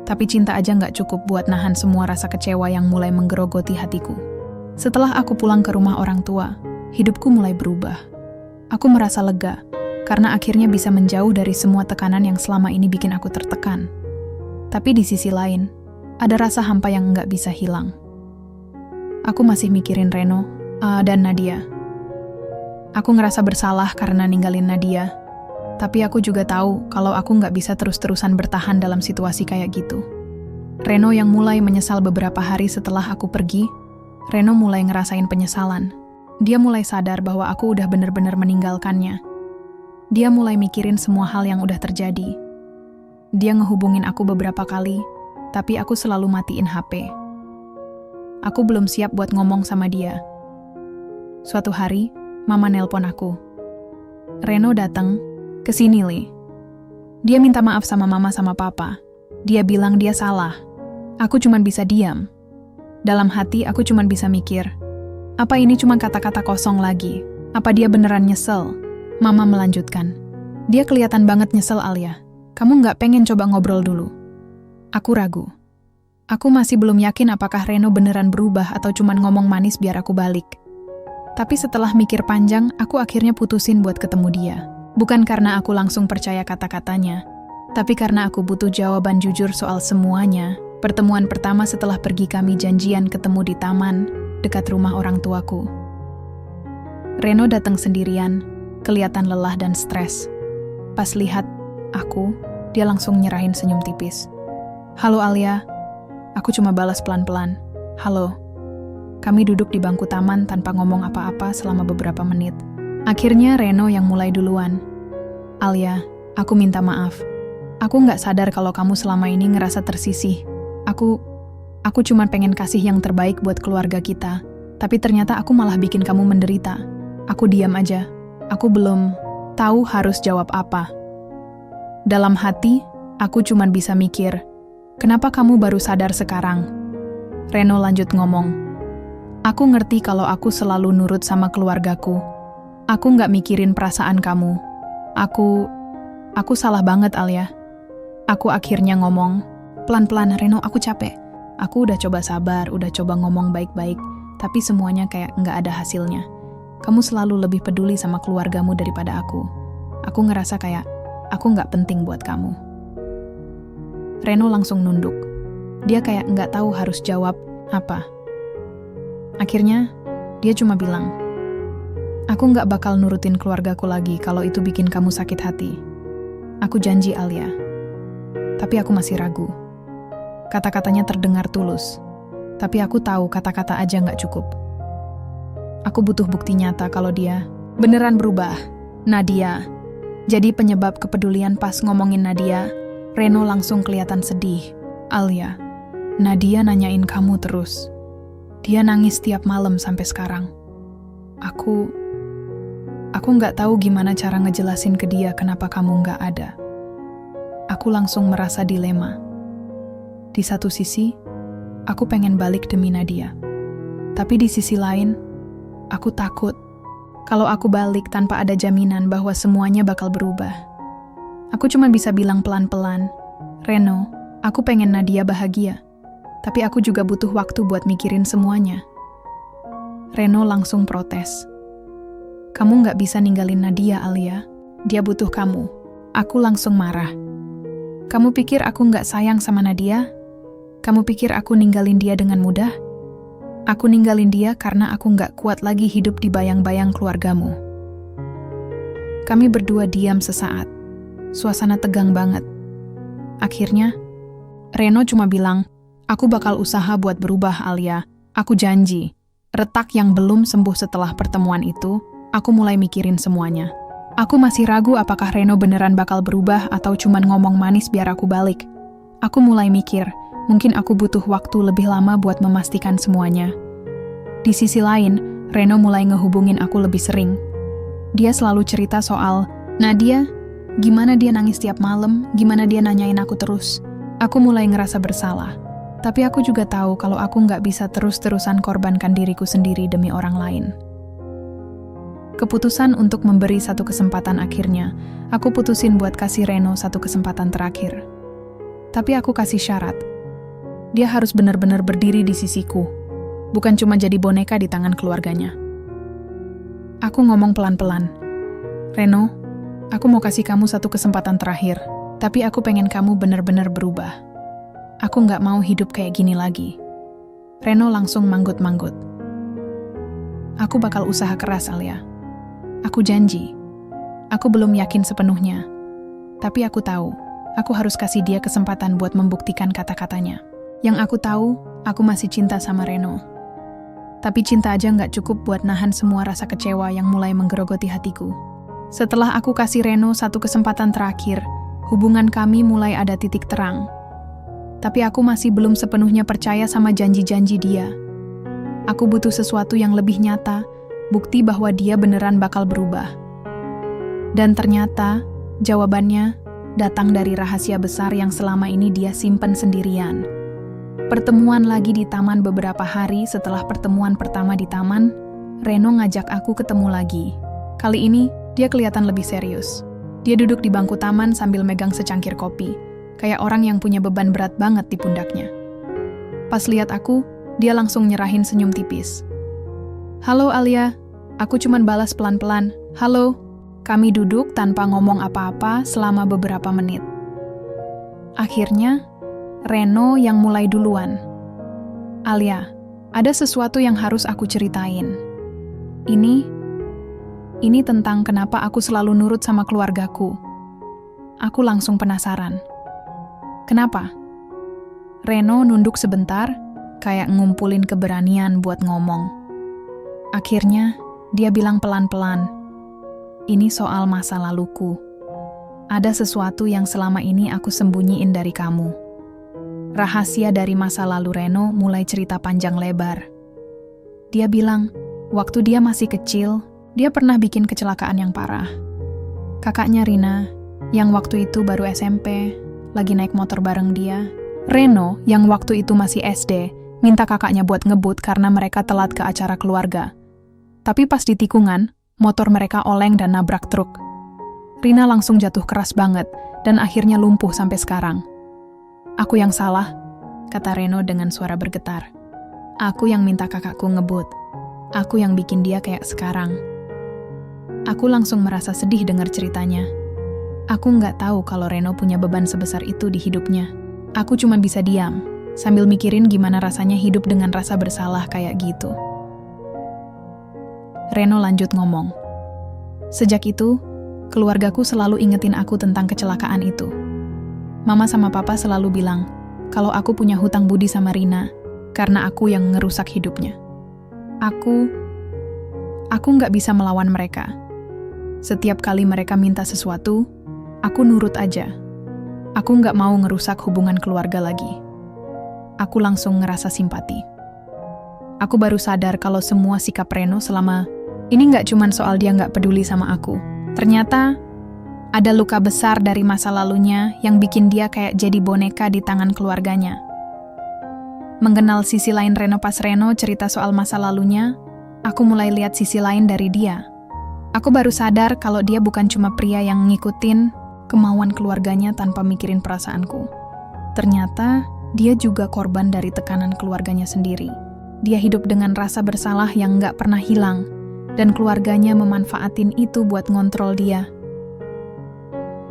Tapi cinta aja nggak cukup buat nahan semua rasa kecewa yang mulai menggerogoti hatiku. Setelah aku pulang ke rumah orang tua, hidupku mulai berubah. Aku merasa lega, karena akhirnya bisa menjauh dari semua tekanan yang selama ini bikin aku tertekan. Tapi di sisi lain, ada rasa hampa yang nggak bisa hilang. Aku masih mikirin Reno dan Nadia. Aku ngerasa bersalah karena ninggalin Nadia, tapi aku juga tahu kalau aku nggak bisa terus-terusan bertahan dalam situasi kayak gitu. Reno yang mulai menyesal beberapa hari setelah aku pergi, Reno mulai ngerasain penyesalan. Dia mulai sadar bahwa aku udah bener-bener meninggalkannya. Dia mulai mikirin semua hal yang udah terjadi. Dia ngehubungin aku beberapa kali, tapi aku selalu matiin HP. Aku belum siap buat ngomong sama dia. Suatu hari, Mama nelpon aku. "Reno datang ke sini, Li." Dia minta maaf sama Mama sama Papa. Dia bilang dia salah. Aku cuman bisa diam. Dalam hati aku cuman bisa mikir, apa ini cuma kata-kata kosong lagi? Apa dia beneran nyesel? Mama melanjutkan, "Dia kelihatan banget nyesel, Alia. Kamu nggak pengen coba ngobrol dulu?" Aku ragu. Aku masih belum yakin apakah Reno beneran berubah atau cuman ngomong manis biar aku balik. Tapi setelah mikir panjang, aku akhirnya putusin buat ketemu dia. Bukan karena aku langsung percaya kata-katanya, tapi karena aku butuh jawaban jujur soal semuanya. Pertemuan pertama setelah pergi kami janjian ketemu di taman, dekat rumah orang tuaku. Reno datang sendirian, kelihatan lelah dan stres. Pas lihat aku, dia langsung nyerahin senyum tipis. "Halo Alia." Aku cuma balas pelan-pelan, "Halo." Kami duduk di bangku taman tanpa ngomong apa-apa selama beberapa menit. Akhirnya Reno yang mulai duluan. "Alia, aku minta maaf. Aku nggak sadar kalau kamu selama ini ngerasa tersisih. Aku cuma pengen kasih yang terbaik buat keluarga kita. Tapi ternyata aku malah bikin kamu menderita." Aku diam aja. Aku belum tahu harus jawab apa. Dalam hati, aku cuma bisa mikir, kenapa kamu baru sadar sekarang? Reno lanjut ngomong, "Aku ngerti kalau aku selalu nurut sama keluargaku. Aku nggak mikirin perasaan kamu. Aku salah banget, Alia." Aku akhirnya ngomong, "Pelan-pelan, Reno, aku capek. Aku udah coba sabar, udah coba ngomong baik-baik, tapi semuanya kayak nggak ada hasilnya. Kamu selalu lebih peduli sama keluargamu daripada aku. Aku ngerasa kayak aku nggak penting buat kamu." Reno langsung nunduk. Dia kayak nggak tahu harus jawab apa. Akhirnya, dia cuma bilang, "Aku nggak bakal nurutin keluargaku lagi kalau itu bikin kamu sakit hati. Aku janji, Alia." Tapi aku masih ragu. Kata-katanya terdengar tulus, tapi aku tahu kata-kata aja nggak cukup. Aku butuh bukti nyata kalau dia beneran berubah. Nadia. Jadi penyebab kepedulian pas ngomongin Nadia, Reno langsung kelihatan sedih. "Alia, Nadia nanyain kamu terus. Dia nangis tiap malam sampai sekarang. Aku nggak tahu gimana cara ngejelasin ke dia kenapa kamu nggak ada." Aku langsung merasa dilema. Di satu sisi, aku pengen balik demi Nadia. Tapi di sisi lain, aku takut kalau aku balik tanpa ada jaminan bahwa semuanya bakal berubah. Aku cuma bisa bilang pelan-pelan, "Reno, aku pengen Nadia bahagia. Tapi aku juga butuh waktu buat mikirin semuanya." Reno langsung protes. "Kamu nggak bisa ninggalin Nadia, Alia. Dia butuh kamu." Aku langsung marah. "Kamu pikir aku nggak sayang sama Nadia? Kamu pikir aku ninggalin dia dengan mudah? Aku ninggalin dia karena aku nggak kuat lagi hidup di bayang-bayang keluargamu." Kami berdua diam sesaat. Suasana tegang banget. Akhirnya, Reno cuma bilang, "Aku bakal usaha buat berubah, Alia. Aku janji." Retak yang belum sembuh setelah pertemuan itu, aku mulai mikirin semuanya. Aku masih ragu apakah Reno beneran bakal berubah atau cuman ngomong manis biar aku balik. Aku mulai mikir, mungkin aku butuh waktu lebih lama buat memastikan semuanya. Di sisi lain, Reno mulai ngehubungin aku lebih sering. Dia selalu cerita soal Nadia, gimana dia nangis tiap malam, gimana dia nanyain aku terus. Aku mulai ngerasa bersalah. Tapi aku juga tahu kalau aku nggak bisa terus-terusan korbankan diriku sendiri demi orang lain. Keputusan untuk memberi satu kesempatan akhirnya, aku putusin buat kasih Reno satu kesempatan terakhir. Tapi aku kasih syarat. Dia harus benar-benar berdiri di sisiku, bukan cuma jadi boneka di tangan keluarganya. Aku ngomong pelan-pelan. Reno, aku mau kasih kamu satu kesempatan terakhir, tapi aku pengen kamu benar-benar berubah. Aku nggak mau hidup kayak gini lagi. Reno langsung manggut-manggut. Aku bakal usaha keras, Alia. Aku janji. Aku belum yakin sepenuhnya. Tapi aku tahu, aku harus kasih dia kesempatan buat membuktikan kata-katanya. Yang aku tahu, aku masih cinta sama Reno. Tapi cinta aja nggak cukup buat nahan semua rasa kecewa yang mulai menggerogoti hatiku. Setelah aku kasih Reno satu kesempatan terakhir, hubungan kami mulai ada titik terang. Tapi aku masih belum sepenuhnya percaya sama janji-janji dia. Aku butuh sesuatu yang lebih nyata, bukti bahwa dia beneran bakal berubah. Dan ternyata, jawabannya datang dari rahasia besar yang selama ini dia simpen sendirian. Pertemuan lagi di taman beberapa hari setelah pertemuan pertama di taman, Reno ngajak aku ketemu lagi. Kali ini, dia kelihatan lebih serius. Dia duduk di bangku taman sambil megang secangkir kopi, kayak orang yang punya beban berat banget di pundaknya. Pas lihat aku, dia langsung nyerahin senyum tipis. Halo Alia, aku cuman balas pelan-pelan, halo. Kami duduk tanpa ngomong apa-apa selama beberapa menit. Akhirnya, Reno yang mulai duluan. Alia, ada sesuatu yang harus aku ceritain. Ini tentang kenapa aku selalu nurut sama keluargaku. Aku langsung penasaran. Kenapa? Reno nunduk sebentar, kayak ngumpulin keberanian buat ngomong. Akhirnya, dia bilang pelan-pelan, ini soal masa laluku. Ada sesuatu yang selama ini aku sembunyiin dari kamu. Rahasia dari masa lalu Reno mulai cerita panjang lebar. Dia bilang, waktu dia masih kecil, dia pernah bikin kecelakaan yang parah. Kakaknya Rina, yang waktu itu baru SMP, lagi naik motor bareng dia. Reno, yang waktu itu masih SD, minta kakaknya buat ngebut karena mereka telat ke acara keluarga. Tapi pas di tikungan, motor mereka oleng dan nabrak truk. Rina langsung jatuh keras banget dan akhirnya lumpuh sampai sekarang. Aku yang salah, kata Reno dengan suara bergetar. Aku yang minta kakakku ngebut. Aku yang bikin dia kayak sekarang. Aku langsung merasa sedih dengar ceritanya. Aku nggak tahu kalau Reno punya beban sebesar itu di hidupnya. Aku cuma bisa diam, sambil mikirin gimana rasanya hidup dengan rasa bersalah kayak gitu. Reno lanjut ngomong. Sejak itu, keluargaku selalu ingetin aku tentang kecelakaan itu. Mama sama papa selalu bilang kalau aku punya hutang budi sama Rina karena aku yang ngerusak hidupnya. Aku nggak bisa melawan mereka. Setiap kali mereka minta sesuatu, aku nurut aja. Aku nggak mau ngerusak hubungan keluarga lagi. Aku langsung ngerasa simpati. Aku baru sadar kalau semua sikap Reno selama ini nggak cuman soal dia nggak peduli sama aku. Ternyata ada luka besar dari masa lalunya yang bikin dia kayak jadi boneka di tangan keluarganya. Mengenal sisi lain Reno pas Reno cerita soal masa lalunya, aku mulai lihat sisi lain dari dia. Aku baru sadar kalau dia bukan cuma pria yang ngikutin kemauan keluarganya tanpa mikirin perasaanku. Ternyata, dia juga korban dari tekanan keluarganya sendiri. Dia hidup dengan rasa bersalah yang nggak pernah hilang, dan keluarganya memanfaatin itu buat ngontrol dia.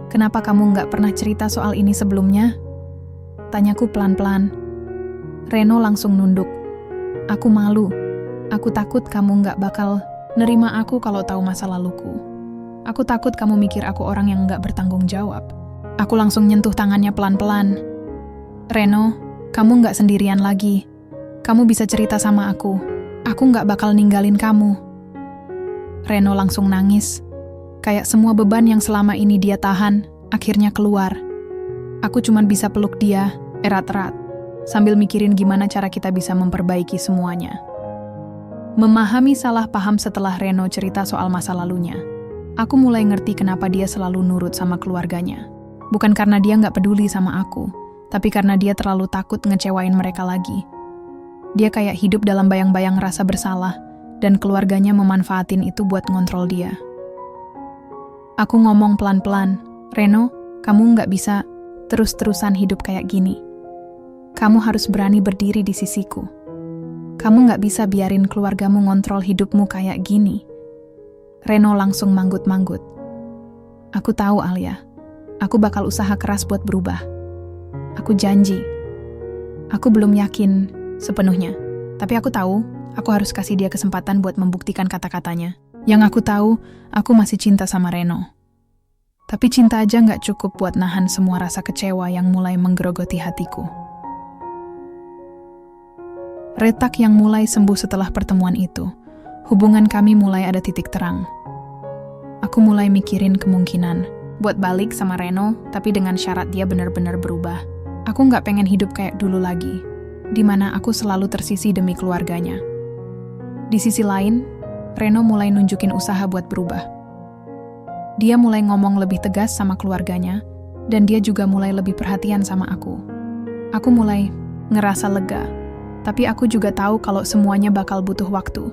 Kenapa kamu nggak pernah cerita soal ini sebelumnya? Tanyaku pelan-pelan. Reno langsung nunduk. Aku malu. Aku takut kamu nggak bakal nerima aku kalau tahu masa laluku. Aku takut kamu mikir aku orang yang nggak bertanggung jawab. Aku langsung nyentuh tangannya pelan-pelan. Reno, kamu nggak sendirian lagi. Kamu bisa cerita sama aku. Aku nggak bakal ninggalin kamu. Reno langsung nangis. Kayak semua beban yang selama ini dia tahan, akhirnya keluar. Aku cuman bisa peluk dia, erat-erat, sambil mikirin gimana cara kita bisa memperbaiki semuanya. Memahami salah paham setelah Reno cerita soal masa lalunya. Aku mulai ngerti kenapa dia selalu nurut sama keluarganya. Bukan karena dia nggak peduli sama aku, tapi karena dia terlalu takut ngecewain mereka lagi. Dia kayak hidup dalam bayang-bayang rasa bersalah, dan keluarganya memanfaatin itu buat ngontrol dia. Aku ngomong pelan-pelan, "Reno, kamu nggak bisa terus-terusan hidup kayak gini. Kamu harus berani berdiri di sisiku. Kamu nggak bisa biarin keluargamu ngontrol hidupmu kayak gini." Reno langsung manggut-manggut. "Aku tahu, Alia. Aku bakal usaha keras buat berubah. Aku janji. Aku belum yakin sepenuhnya. Tapi aku tahu, aku harus kasih dia kesempatan buat membuktikan kata-katanya. Yang aku tahu, aku masih cinta sama Reno. Tapi cinta aja nggak cukup buat nahan semua rasa kecewa yang mulai menggerogoti hatiku." Retak yang mulai sembuh setelah pertemuan itu. Hubungan kami mulai ada titik terang. Aku mulai mikirin kemungkinan buat balik sama Reno, tapi dengan syarat dia benar-benar berubah. Aku nggak pengen hidup kayak dulu lagi, di mana aku selalu tersisi demi keluarganya. Di sisi lain, Reno mulai nunjukin usaha buat berubah. Dia mulai ngomong lebih tegas sama keluarganya, dan dia juga mulai lebih perhatian sama aku. Aku mulai ngerasa lega, tapi aku juga tahu kalau semuanya bakal butuh waktu.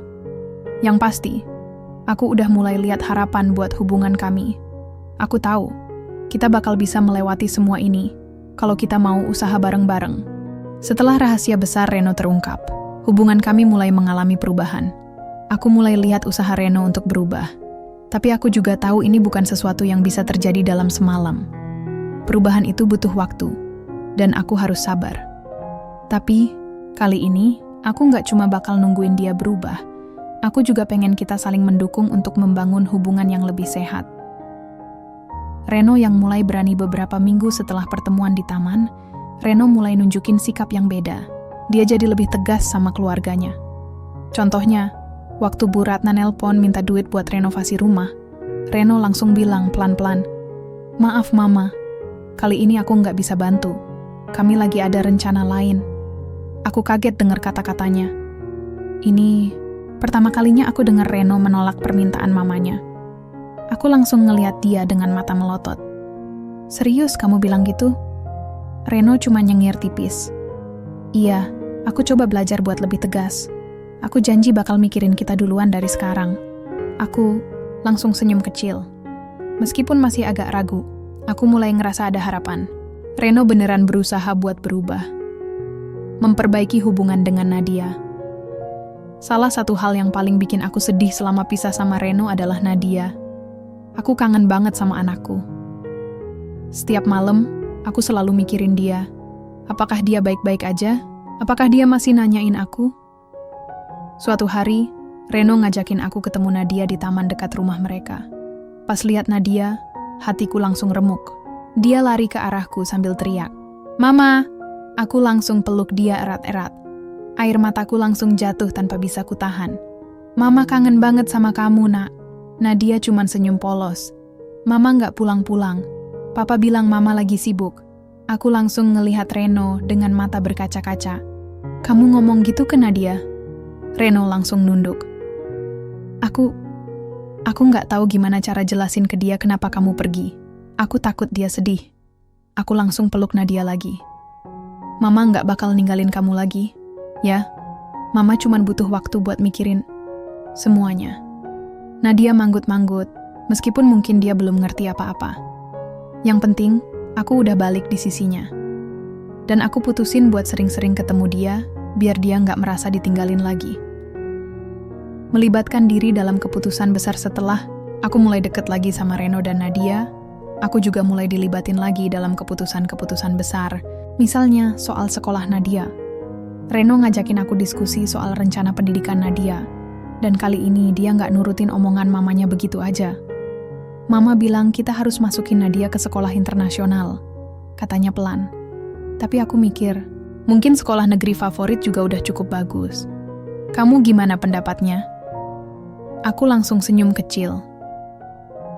Yang pasti, aku udah mulai lihat harapan buat hubungan kami. Aku tahu, kita bakal bisa melewati semua ini kalau kita mau usaha bareng-bareng. Setelah rahasia besar Reno terungkap, hubungan kami mulai mengalami perubahan. Aku mulai lihat usaha Reno untuk berubah. Tapi aku juga tahu ini bukan sesuatu yang bisa terjadi dalam semalam. Perubahan itu butuh waktu, dan aku harus sabar. Tapi, kali ini, aku nggak cuma bakal nungguin dia berubah. Aku juga pengen kita saling mendukung untuk membangun hubungan yang lebih sehat. Reno yang mulai berani beberapa minggu setelah pertemuan di taman, Reno mulai nunjukin sikap yang beda. Dia jadi lebih tegas sama keluarganya. Contohnya, waktu Bu Ratna nelpon minta duit buat renovasi rumah, Reno langsung bilang pelan-pelan, "Maaf Mama, kali ini aku nggak bisa bantu. Kami lagi ada rencana lain." Aku kaget dengar kata-katanya. Ini pertama kalinya aku dengar Reno menolak permintaan mamanya. Aku langsung ngeliat dia dengan mata melotot. "Serius kamu bilang gitu?" Reno cuma nyengir tipis. "Iya, aku coba belajar buat lebih tegas. Aku janji bakal mikirin kita duluan dari sekarang." Aku langsung senyum kecil. Meskipun masih agak ragu, aku mulai ngerasa ada harapan. Reno beneran berusaha buat berubah. Memperbaiki hubungan dengan Nadia. Salah satu hal yang paling bikin aku sedih selama pisah sama Reno adalah Nadia. Aku kangen banget sama anakku. Setiap malam, aku selalu mikirin dia. Apakah dia baik-baik aja? Apakah dia masih nanyain aku? Suatu hari, Reno ngajakin aku ketemu Nadia di taman dekat rumah mereka. Pas lihat Nadia, hatiku langsung remuk. Dia lari ke arahku sambil teriak, "Mama!" Aku langsung peluk dia erat-erat. Air mataku langsung jatuh tanpa bisa kutahan. "Mama kangen banget sama kamu, Nak." Nadia cuman senyum polos. "Mama nggak pulang-pulang. Papa bilang Mama lagi sibuk." Aku langsung ngelihat Reno dengan mata berkaca-kaca. "Kamu ngomong gitu ke Nadia?" Reno langsung nunduk. Aku nggak tahu gimana cara jelasin ke dia kenapa kamu pergi. Aku takut dia sedih." Aku langsung peluk Nadia lagi. "Mama nggak bakal ninggalin kamu lagi. Ya, Mama cuman butuh waktu buat mikirin semuanya." Nadia manggut-manggut, meskipun mungkin dia belum ngerti apa-apa. Yang penting, aku udah balik di sisinya. Dan aku putusin buat sering-sering ketemu dia, biar dia nggak merasa ditinggalin lagi. Melibatkan diri dalam keputusan besar setelah aku mulai deket lagi sama Reno dan Nadia, aku juga mulai dilibatin lagi dalam keputusan-keputusan besar, misalnya soal sekolah Nadia. Reno ngajakin aku diskusi soal rencana pendidikan Nadia, dan kali ini dia nggak nurutin omongan mamanya begitu aja. Mama bilang kita harus masukin Nadia ke sekolah internasional, katanya pelan. Tapi aku mikir, mungkin sekolah negeri favorit juga udah cukup bagus. Kamu gimana pendapatnya? Aku langsung senyum kecil.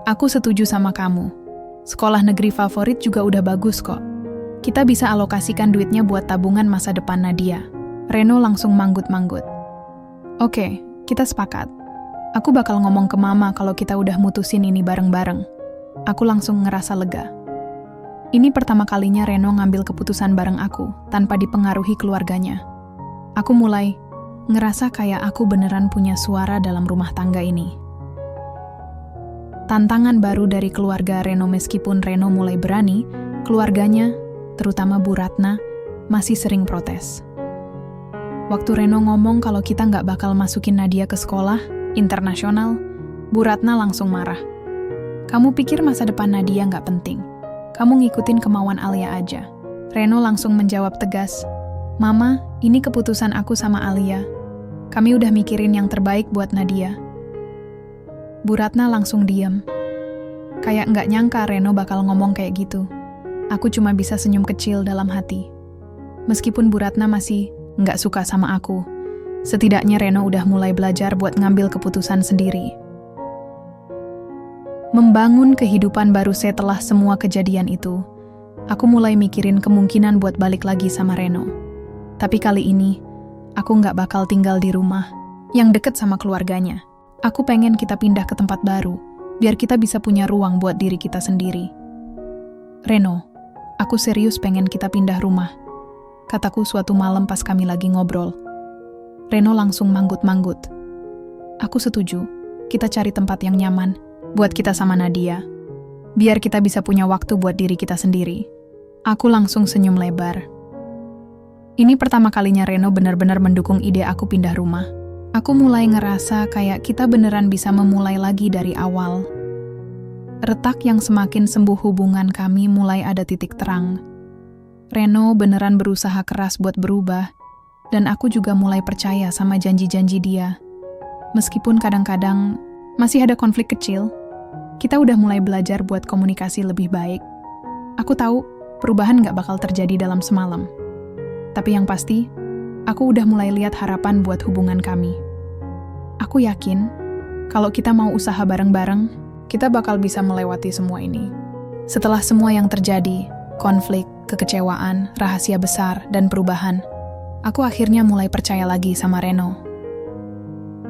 Aku setuju sama kamu. Sekolah negeri favorit juga udah bagus kok. Kita bisa alokasikan duitnya buat tabungan masa depan Nadia. Reno langsung manggut-manggut. Oke, kita sepakat. Aku bakal ngomong ke mama kalau kita udah mutusin ini bareng-bareng. Aku langsung ngerasa lega. Ini pertama kalinya Reno ngambil keputusan bareng aku, tanpa dipengaruhi keluarganya. Aku mulai ngerasa kayak aku beneran punya suara dalam rumah tangga ini. Tantangan baru dari keluarga Reno. Meskipun Reno mulai berani, keluarganya, terutama Bu Ratna, masih sering protes. Waktu Reno ngomong kalau kita nggak bakal masukin Nadia ke sekolah internasional, Bu Ratna langsung marah. Kamu pikir masa depan Nadia nggak penting? Kamu ngikutin kemauan Alia aja. Reno langsung menjawab tegas, Mama, ini keputusan aku sama Alia. Kami udah mikirin yang terbaik buat Nadia. Bu Ratna langsung diam. Kayak nggak nyangka Reno bakal ngomong kayak gitu. Aku cuma bisa senyum kecil dalam hati. Meskipun Bu Ratna masih nggak suka sama aku, setidaknya Reno udah mulai belajar buat ngambil keputusan sendiri. Membangun kehidupan baru setelah semua kejadian itu, aku mulai mikirin kemungkinan buat balik lagi sama Reno. Tapi kali ini, aku nggak bakal tinggal di rumah yang deket sama keluarganya. Aku pengen kita pindah ke tempat baru, biar kita bisa punya ruang buat diri kita sendiri. Reno, aku serius pengen kita pindah rumah, kataku suatu malam pas kami lagi ngobrol. Reno langsung manggut-manggut. Aku setuju, kita cari tempat yang nyaman buat kita sama Nadia, biar kita bisa punya waktu buat diri kita sendiri. Aku langsung senyum lebar. Ini pertama kalinya Reno benar-benar mendukung ide aku pindah rumah. Aku mulai ngerasa kayak kita beneran bisa memulai lagi dari awal. Retak yang semakin sembuh hubungan kami mulai ada titik terang. Reno beneran berusaha keras buat berubah, dan aku juga mulai percaya sama janji-janji dia. Meskipun kadang-kadang masih ada konflik kecil, kita udah mulai belajar buat komunikasi lebih baik. Aku tahu perubahan gak bakal terjadi dalam semalam. Tapi yang pasti, aku udah mulai lihat harapan buat hubungan kami. Aku yakin, kalau kita mau usaha bareng-bareng, kita bakal bisa melewati semua ini. Setelah semua yang terjadi, konflik, kekecewaan, rahasia besar, dan perubahan, aku akhirnya mulai percaya lagi sama Reno.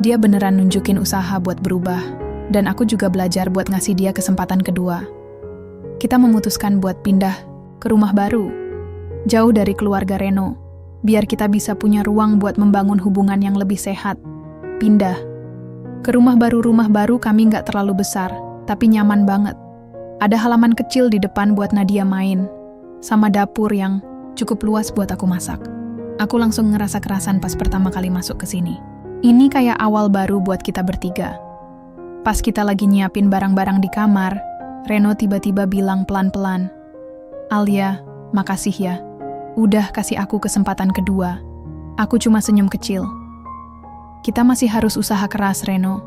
Dia beneran nunjukin usaha buat berubah, dan aku juga belajar buat ngasih dia kesempatan kedua. Kita memutuskan buat pindah ke rumah baru, jauh dari keluarga Reno, biar kita bisa punya ruang buat membangun hubungan yang lebih sehat. Pindah ke rumah baru kami nggak terlalu besar, tapi nyaman banget. Ada halaman kecil di depan buat Nadia main, sama dapur yang cukup luas buat aku masak. Aku langsung ngerasa kerasan pas pertama kali masuk ke sini. Ini kayak awal baru buat kita bertiga. Pas kita lagi nyiapin barang-barang di kamar, Reno tiba-tiba bilang pelan-pelan, Alia, makasih ya. Udah kasih aku kesempatan kedua. Aku cuma senyum kecil. Kita masih harus usaha keras, Reno.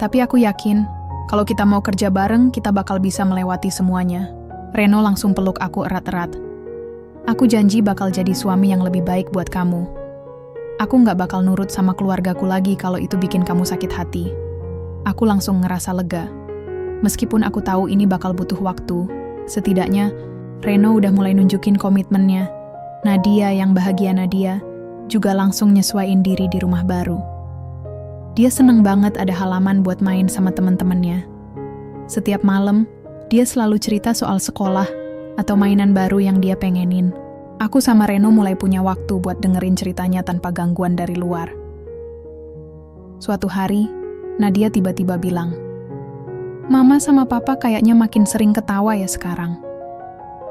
Tapi aku yakin, kalau kita mau kerja bareng, kita bakal bisa melewati semuanya. Reno langsung peluk aku erat-erat. Aku janji bakal jadi suami yang lebih baik buat kamu. Aku nggak bakal nurut sama keluargaku lagi kalau itu bikin kamu sakit hati. Aku langsung ngerasa lega. Meskipun aku tahu ini bakal butuh waktu, setidaknya Reno udah mulai nunjukin komitmennya. Nadia yang bahagia Nadia juga langsung nyesuaiin diri di rumah baru. Dia seneng banget ada halaman buat main sama teman-temannya. Setiap malam, dia selalu cerita soal sekolah atau mainan baru yang dia pengenin. Aku sama Reno mulai punya waktu buat dengerin ceritanya tanpa gangguan dari luar. Suatu hari, Nadia tiba-tiba bilang, Mama sama Papa kayaknya makin sering ketawa ya sekarang.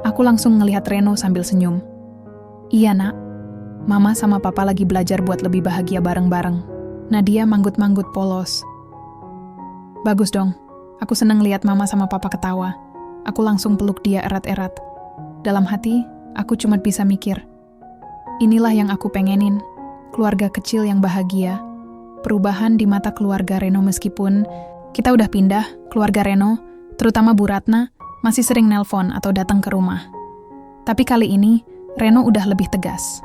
Aku langsung ngelihat Reno sambil senyum. Iya nak, Mama sama Papa lagi belajar buat lebih bahagia bareng-bareng. Nadia manggut-manggut polos. Bagus dong, aku seneng lihat Mama sama Papa ketawa. Aku langsung peluk dia erat-erat. Dalam hati, aku cuma bisa mikir, inilah yang aku pengenin, keluarga kecil yang bahagia. Perubahan di mata keluarga Reno. Meskipun kita udah pindah, keluarga Reno, terutama Bu Ratna, masih sering nelpon atau datang ke rumah. Tapi kali ini, Reno udah lebih tegas.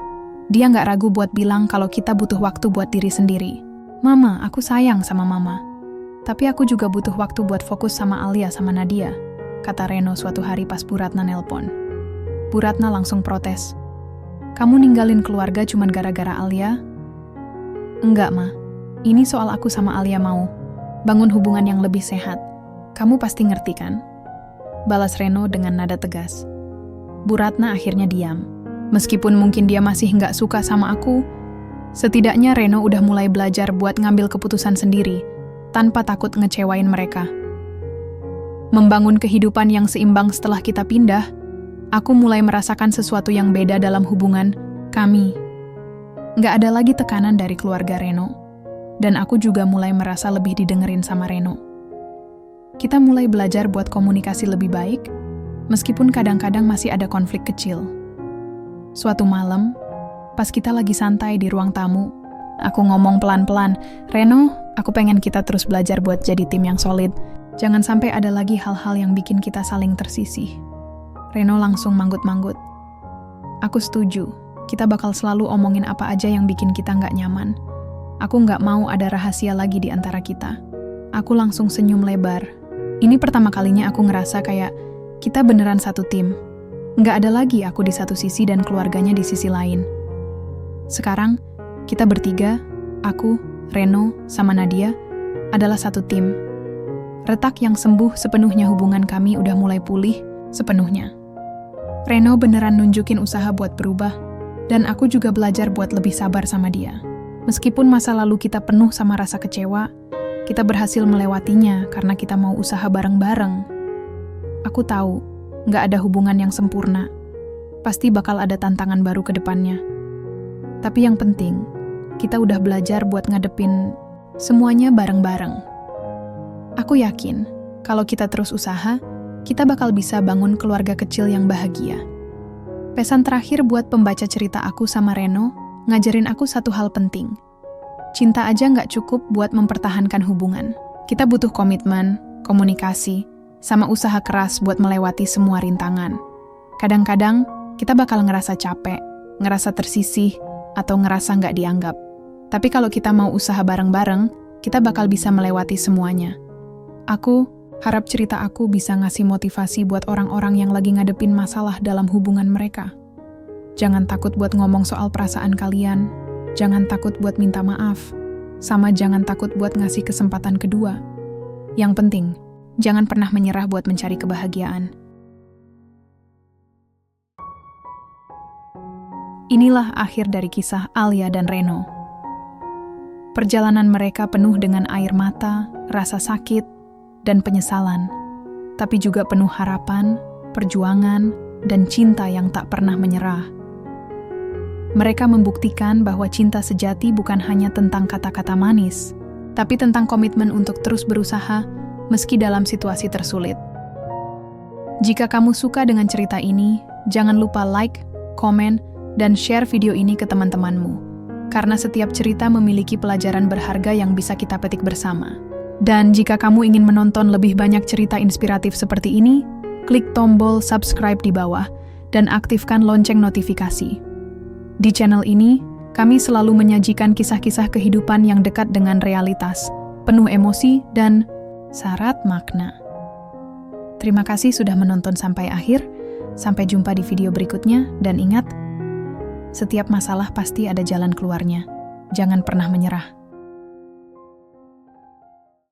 Dia nggak ragu buat bilang kalau kita butuh waktu buat diri sendiri. Mama, aku sayang sama Mama. Tapi aku juga butuh waktu buat fokus sama Alia sama Nadia, kata Reno suatu hari pas Bu Ratna nelpon. Bu Ratna langsung protes. Kamu ninggalin keluarga cuman gara-gara Alia? Enggak, Ma. Ini soal aku sama Alia mau. Bangun hubungan yang lebih sehat. Kamu pasti ngerti kan? Balas Reno dengan nada tegas. Bu Ratna akhirnya diam. Meskipun mungkin dia masih nggak suka sama aku, setidaknya Reno udah mulai belajar buat ngambil keputusan sendiri, tanpa takut ngecewain mereka. Membangun kehidupan yang seimbang setelah kita pindah, aku mulai merasakan sesuatu yang beda dalam hubungan kami. Nggak ada lagi tekanan dari keluarga Reno, dan aku juga mulai merasa lebih didengerin sama Reno. Kita mulai belajar buat komunikasi lebih baik, meskipun kadang-kadang masih ada konflik kecil. Suatu malam, pas kita lagi santai di ruang tamu, aku ngomong pelan-pelan, "Reno, aku pengen kita terus belajar buat jadi tim yang solid. Jangan sampai ada lagi hal-hal yang bikin kita saling tersisih." Reno langsung manggut-manggut. "Aku setuju, kita bakal selalu omongin apa aja yang bikin kita nggak nyaman. Aku nggak mau ada rahasia lagi di antara kita." Aku langsung senyum lebar. Ini pertama kalinya aku ngerasa kayak kita beneran satu tim. Nggak ada lagi aku di satu sisi dan keluarganya di sisi lain. Sekarang, kita bertiga, aku, Reno, sama Nadia, adalah satu tim. Retak yang sembuh sepenuhnya hubungan kami udah mulai pulih sepenuhnya. Reno beneran nunjukin usaha buat berubah, dan aku juga belajar buat lebih sabar sama dia. Meskipun masa lalu kita penuh sama rasa kecewa, kita berhasil melewatinya karena kita mau usaha bareng-bareng. Aku tahu, nggak ada hubungan yang sempurna. Pasti bakal ada tantangan baru ke depannya. Tapi yang penting, kita udah belajar buat ngadepin semuanya bareng-bareng. Aku yakin, kalau kita terus usaha, kita bakal bisa bangun keluarga kecil yang bahagia. Pesan terakhir buat pembaca cerita aku sama Reno, ngajarin aku satu hal penting. Cinta aja nggak cukup buat mempertahankan hubungan. Kita butuh komitmen, komunikasi, sama usaha keras buat melewati semua rintangan. Kadang-kadang, kita bakal ngerasa capek, ngerasa tersisih, atau ngerasa nggak dianggap. Tapi kalau kita mau usaha bareng-bareng, kita bakal bisa melewati semuanya. Aku harap cerita aku bisa ngasih motivasi buat orang-orang yang lagi ngadepin masalah dalam hubungan mereka. Jangan takut buat ngomong soal perasaan kalian, jangan takut buat minta maaf, sama jangan takut buat ngasih kesempatan kedua. Yang penting, jangan pernah menyerah buat mencari kebahagiaan. Inilah akhir dari kisah Alia dan Reno. Perjalanan mereka penuh dengan air mata, rasa sakit, dan penyesalan, tapi juga penuh harapan, perjuangan, dan cinta yang tak pernah menyerah. Mereka membuktikan bahwa cinta sejati bukan hanya tentang kata-kata manis, tapi tentang komitmen untuk terus berusaha meski dalam situasi tersulit. Jika kamu suka dengan cerita ini, jangan lupa like, komen, dan share video ini ke teman-temanmu, karena setiap cerita memiliki pelajaran berharga yang bisa kita petik bersama. Dan jika kamu ingin menonton lebih banyak cerita inspiratif seperti ini, klik tombol subscribe di bawah dan aktifkan lonceng notifikasi. Di channel ini, kami selalu menyajikan kisah-kisah kehidupan yang dekat dengan realitas, penuh emosi dan syarat makna. Terima kasih sudah menonton sampai akhir. Sampai jumpa di video berikutnya, dan ingat, setiap masalah pasti ada jalan keluarnya. Jangan pernah menyerah.